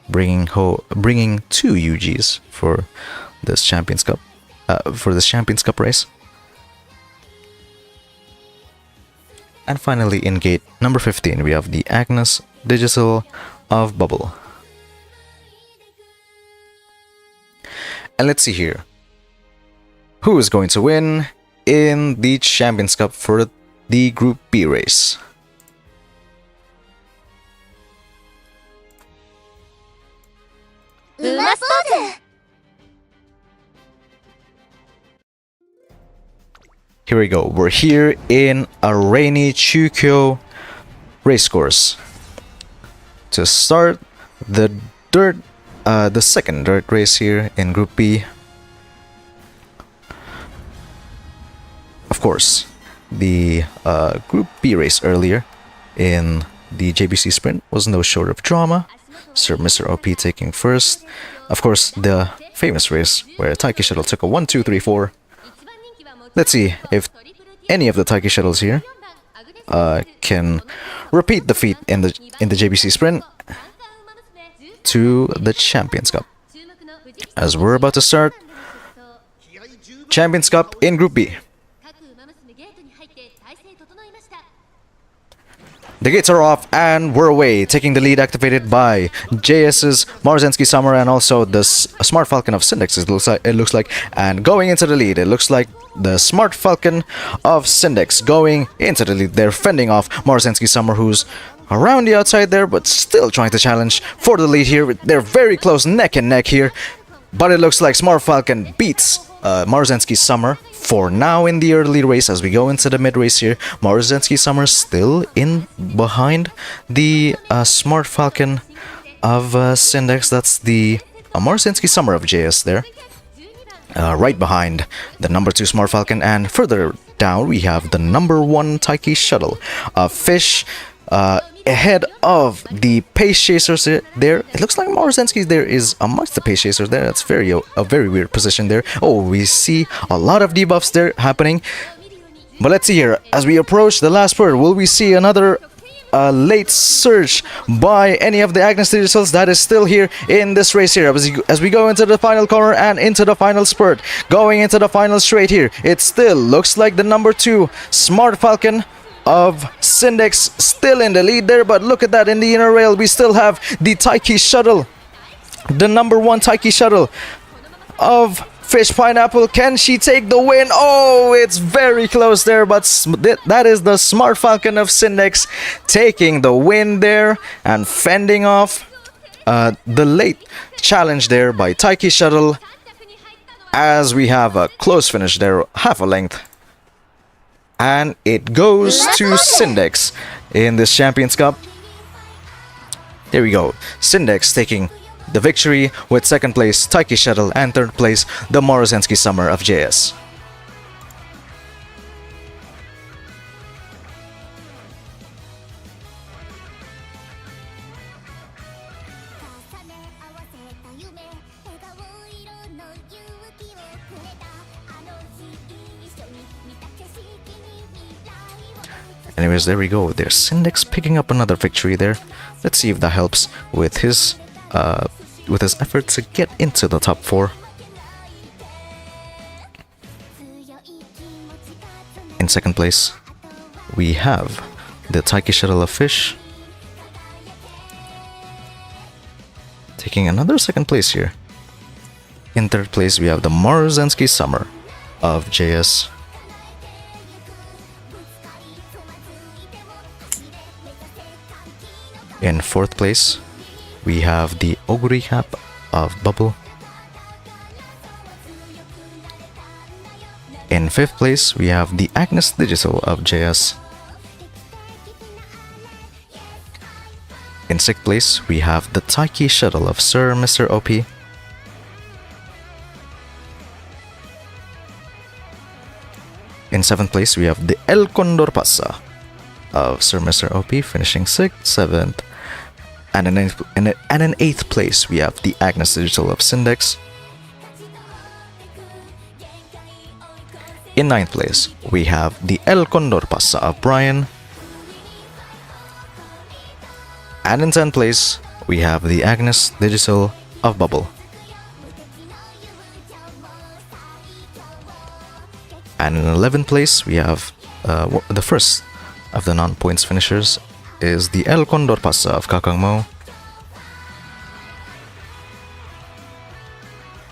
bringing 2 UGs for this Champions Cup. Race. And finally, in gate number 15, we have the Agnes Digital of Bubble. And let's see here. Who is going to win in the Champions Cup for the Group B race? Here we go. We're here in a rainy Chukyo racecourse to start the second dirt race here in Group B. Of course, the Group B race earlier in the JBC Sprint was no short of drama. Sir Mr. OP taking first. Of course, the famous race where Taiki Shuttle took a 1, 2, 3, 4. Let's see if any of the Taiki Shuttles here can repeat the feat in the JBC Sprint to the Champions Cup. As we're about to start Champions Cup in Group B. The gates are off and we're away, taking the lead activated by JS's Marzinski Summer and also the Smart Falcon of Syndex, it looks like. And going into the lead, it looks like the Smart Falcon of Syndex going into the lead. They're fending off Marzinski Summer, who's around the outside there, but still trying to challenge for the lead here. They're very close, neck and neck here. But it looks like Smart Falcon beats Marzinski Summer for now in the early race. As we go into the mid race here, Marzinski Summer still in behind the Smart Falcon of Syndex. That's the Marzinski Summer of JS there, right behind the number 2 Smart Falcon, and further down we have the number 1 Taiki Shuttle of Fish. ahead of the pace chasers there. It looks like Morozensky there is amongst the pace chasers there. That's a very weird position there. Oh, we see a lot of debuffs there happening. But let's see here, as we approach the last spurt, will we see another late surge by any of the Agnes Digitals that is still here in this race here? As we go into the final corner and into the final spurt, going into the final straight here, it still looks like the number 2 Smart Falcon of Syndex still in the lead there, but look at that, in the inner rail we still have the Taiki Shuttle, the number 1 Taiki Shuttle of Fish Pineapple. Can she take the win? Oh, it's very close there, but that is the Smart Falcon of Syndex taking the win there and fending off the late challenge there by Taiki Shuttle, as we have a close finish there, half a length. And it goes to Syndex in this Champions Cup. There we go. Syndex taking the victory with second place Taiki Shuttle and third place the Morozensky Summer of JS. Anyways, there we go. There's Syndex picking up another victory there. Let's see if that helps with his effort to get into the top 4. In second place, we have the Taiki Shuttle of Fish taking another second place here. In third place, we have the Morozensky Summer of JS. In fourth place, we have the Oguri Cap of Bubble. In fifth place, we have the Agnes Digital of JS. In sixth place, we have the Taiki Shuttle of Sir Mr. OP. In seventh place, we have the El Condor Pasa of Sir Mr. OP, finishing 6th, 7th, and in 8th place, we have the Agnes Digital of Syndex. In 9th place, we have the El Condor Pasa of Brian. And in 10th place, we have the Agnes Digital of Bubble. And in 11th place, we have the first of the non-points finishers is the El Condor Pasa of Kakangmo.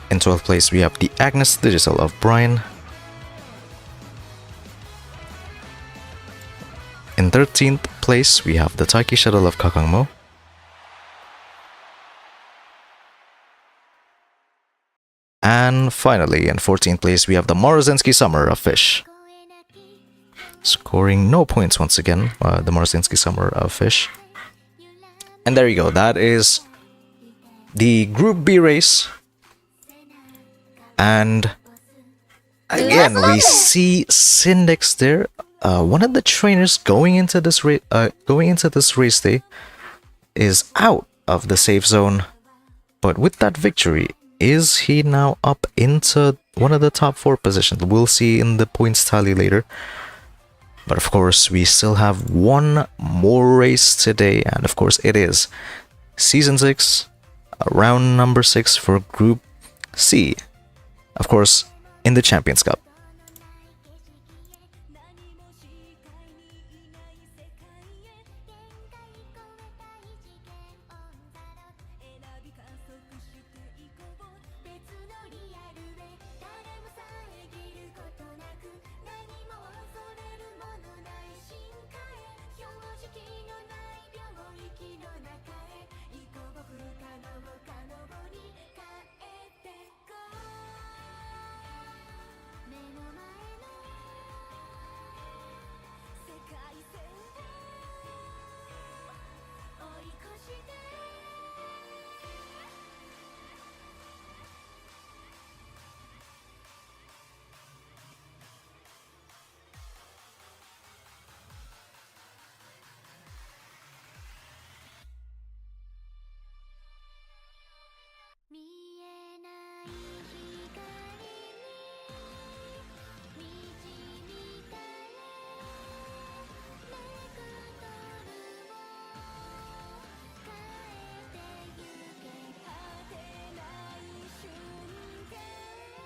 In 12th place, we have the Agnes Digital of Brian. In 13th place, we have the Taiki Shuttle of Kakangmo. And finally, in 14th place, we have the Morozensky Summer of Fish. Scoring no points once again, the Morozensky Summer of Fish. And there you go, that is the Group B race. And again, we see Syndex there. One of the trainers going into this race day is out of the safe zone. But with that victory, is he now up into one of the top 4 positions? We'll see in the points tally later. But of course, we still have one more race today, and of course it is Season 6, round number 6 for Group C. Of course, in the Champions Cup.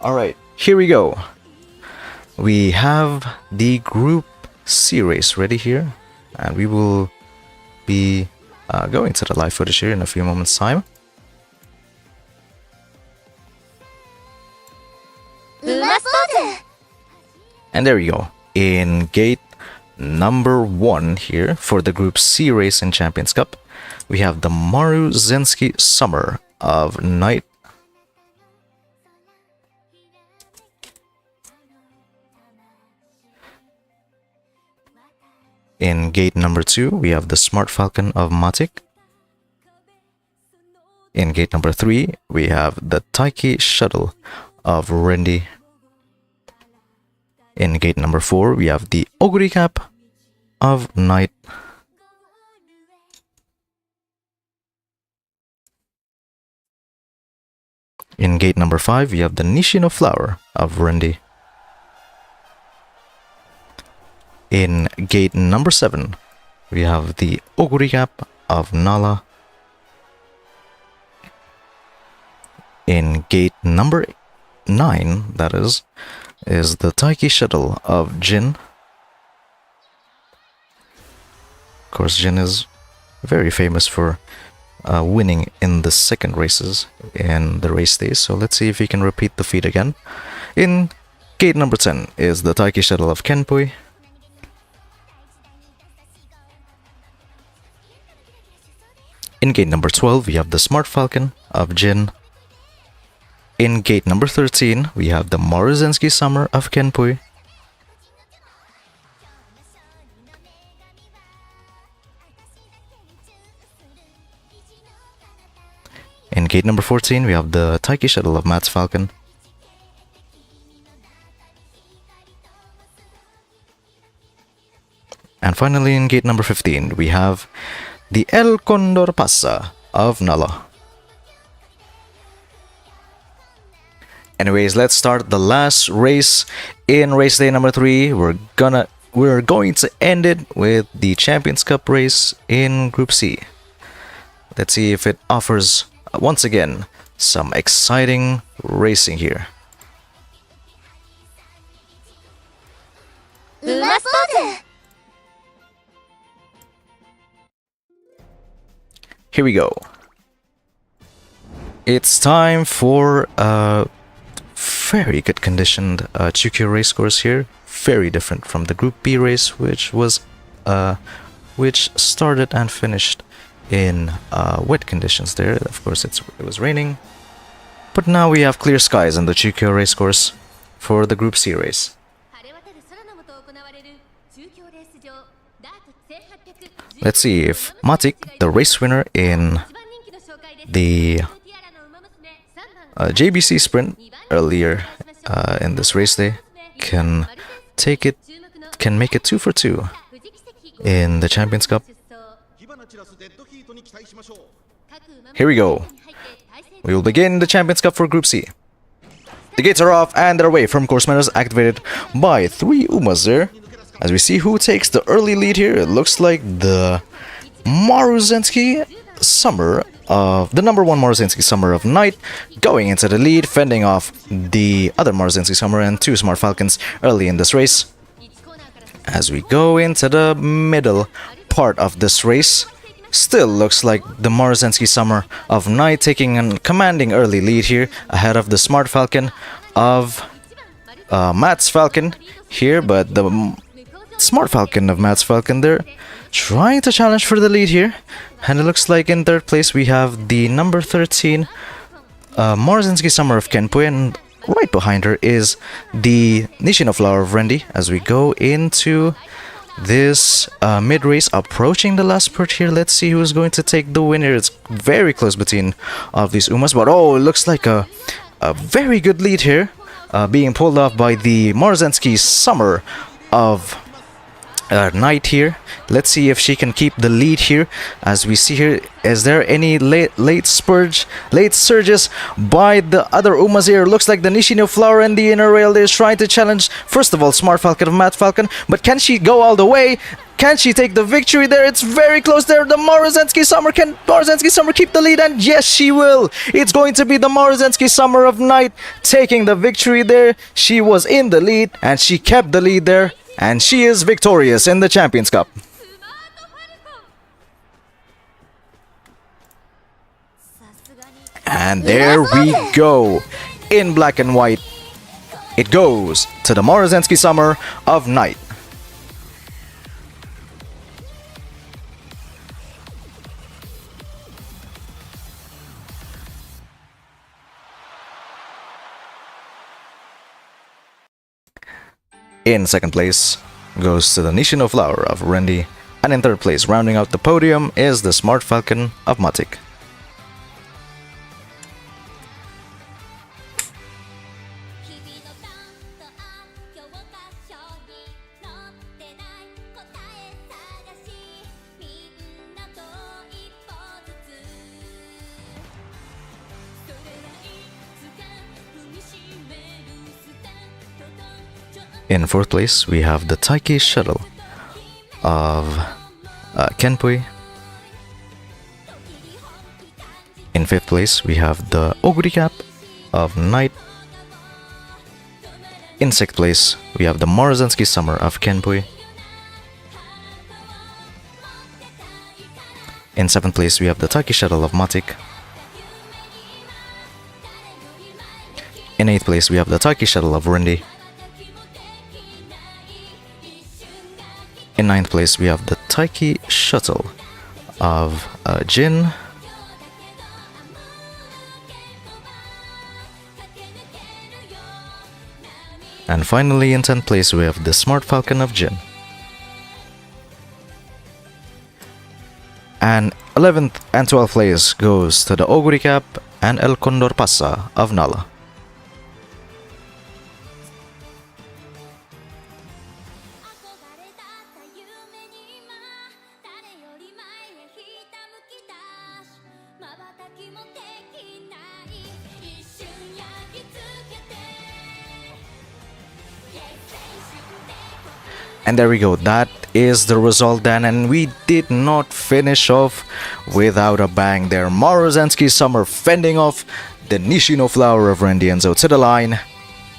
Alright, here we go. We have the Group C race ready here, and we will be going to the live footage here in a few moments' time. And there we go. In gate number 1 here for the Group C race in Champions Cup, we have the Maruzensky Summer of Night. In gate number 2, we have the Smart Falcon of Matic. In gate number 3, we have the Taiki Shuttle of Rendi. In gate number 4, we have the Oguri Cap of Night. In gate number 5, we have the Nishino Flower of Rendi. In gate number 7, we have the Oguri Cap of Nala. In gate number 9, that is the Taiki Shuttle of Jin. Of course, Jin is very famous for winning in the second races in the Raceday, so let's see if he can repeat the feat again. In gate number 10 is the Taiki Shuttle of Kenpui. In gate number 12, we have the Smart Falcon of Jin. In gate number 13, we have the Maruzensky Summer of Kenpui. In gate number 14, we have the Taiki Shuttle of Matt's Falcon. And finally, in gate number 15, we have the El Condor Pasa of Nala. Anyways, let's start the last race in race day number 3. We're going to end it with the Champions Cup race in Group C. Let's see if it offers once again some exciting racing here. Here we go. It's time for a very good conditioned Chukyo race course here. Very different from the Group B race, which started and finished in wet conditions there. Of course, it was raining. But now we have clear skies in the Chukyo race course for the Group C race. Let's see if Matic, the race winner in the JBC sprint earlier in this race day, can make it 2 for 2 in the Champions Cup. Here we go. We will begin the Champions Cup for Group C. The gates are off and they're away from course matters activated by 3 Umas there. As we see who takes the early lead here, it looks like the Maruzensky Summer of the number 1 Maruzensky Summer of Night going into the lead, fending off the other Maruzensky Summer and 2 Smart Falcons early in this race. As we go into the middle part of this race, still looks like the Maruzensky Summer of Night taking a commanding early lead here ahead of the Smart Falcon of Matt's Falcon here, but the Smart Falcon of Matt's Falcon there trying to challenge for the lead here. And it looks like in third place we have the number 13 Maruzensky Summer of Kenpui, and right behind her is the Nishino Flower of Rendi. As we go into this mid-race, approaching the last spurt here, let's see who's going to take the win here. It's very close between of these Umas, but oh, it looks like a very good lead here, being pulled off by the Maruzensky Summer of Knight here. Let's see if she can keep the lead here. As we see here, is there any late surges by the other Umas here? Looks like the Nishino Flower and the inner rail is trying to challenge, first of all, Smart Falcon of Matt Falcon, but can she go all the way? Can she take the victory there? It's very close there. The Morozensky Summer. Can Morozensky Summer keep the lead? And yes, she will. It's going to be the Morozensky Summer of Night taking the victory there. She was in the lead and she kept the lead there. And she is victorious in the Champions Cup. And there we go. In black and white, it goes to the Morozensky Summer of Night. In second place goes to the Nishino Flower of Rendy, and in third place, rounding out the podium, is the Smart Falcon of Matic. In fourth place, we have the Taiki Shuttle of Kenpui. In fifth place, we have the Oguri Cap of Night. In sixth place, we have the Morozensky Summer of Kenpui. In seventh place, we have the Taiki Shuttle of Matic. In eighth place, we have the Taiki Shuttle of Rendy. In ninth place, we have the Taiki Shuttle of Jin. And finally, in 10th place, we have the Smart Falcon of Jin. And 11th and 12th place goes to the Oguri Cap and El Condor Pasa of Nala. And there we go, that is the result then, and we did not finish off without a bang there. Morozensky Summer fending off the Nishino Flower of Rendienzo to the line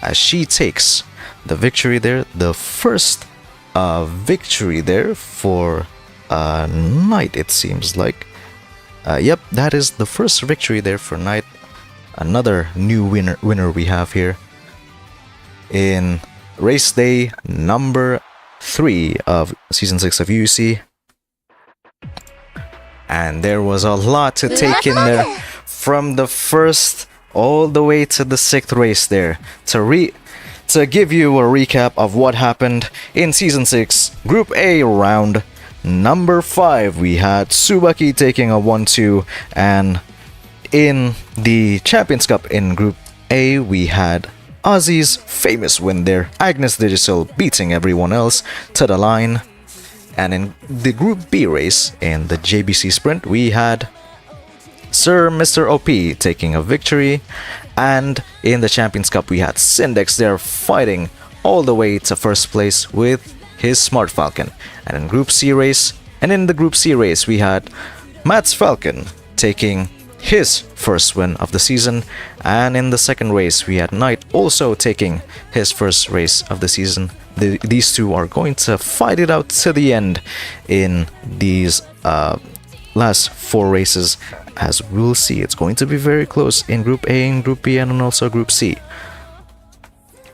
as she takes the victory there, the first victory there for Knight, it seems like. Yep, that is the first victory there for Knight. Another new winner we have here in race day number 3 of season 6 of UUC. And there was a lot to take in there from the first all the way to the 6th race there. To give you a recap of what happened in season 6, Group A round number 5, we had Tsubaki taking a 1-2, and in the Champions Cup in Group A, we had Ozzy's famous win there, Agnes Digital beating everyone else to the line. And in the Group B race, in the JBC Sprint, we had Sir Mr. OP taking a victory. And in the Champions Cup, we had Syndex there fighting all the way to first place with his Smart Falcon. And in the Group C race, we had Matt's Falcon taking his first win of the season, and in the second race we had Knight also taking his first race of the season. These two are going to fight it out to the end in these last 4 races. As we'll see, it's going to be very close in Group A and Group B and also Group C.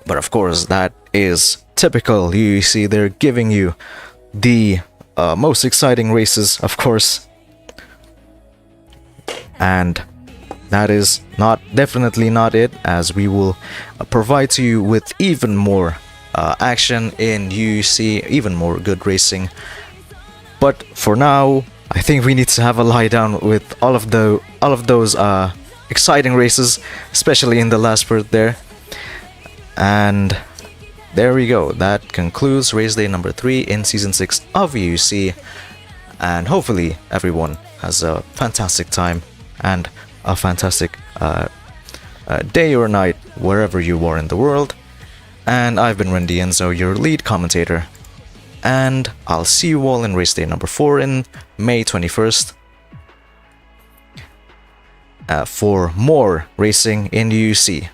But of course, that is typical UUC. They're giving you the most exciting races, of course. And that is definitely not it, as we will provide to you with even more action in UUC, even more good racing. But for now, I think we need to have a lie down with all of those exciting races, especially in the last spurt there. And there we go. That concludes Raceday number 3 in season 6 of UUC. And hopefully everyone has a fantastic time and a fantastic day or night wherever you are in the world. And I've been Randy Enzo, your lead commentator. And I'll see you all in Raceday number 4 in May 21st. For more racing in UUC.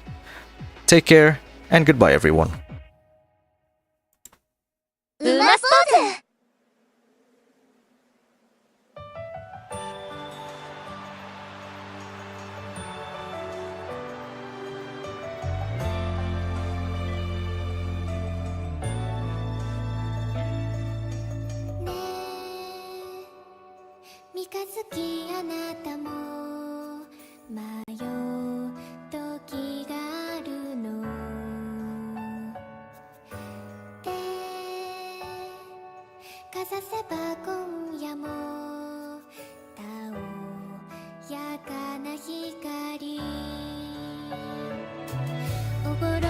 Take care and goodbye everyone. うまスポーツねえ三日月あなたも迷う時があるのでかざせば今夜もたおやかな光溺れ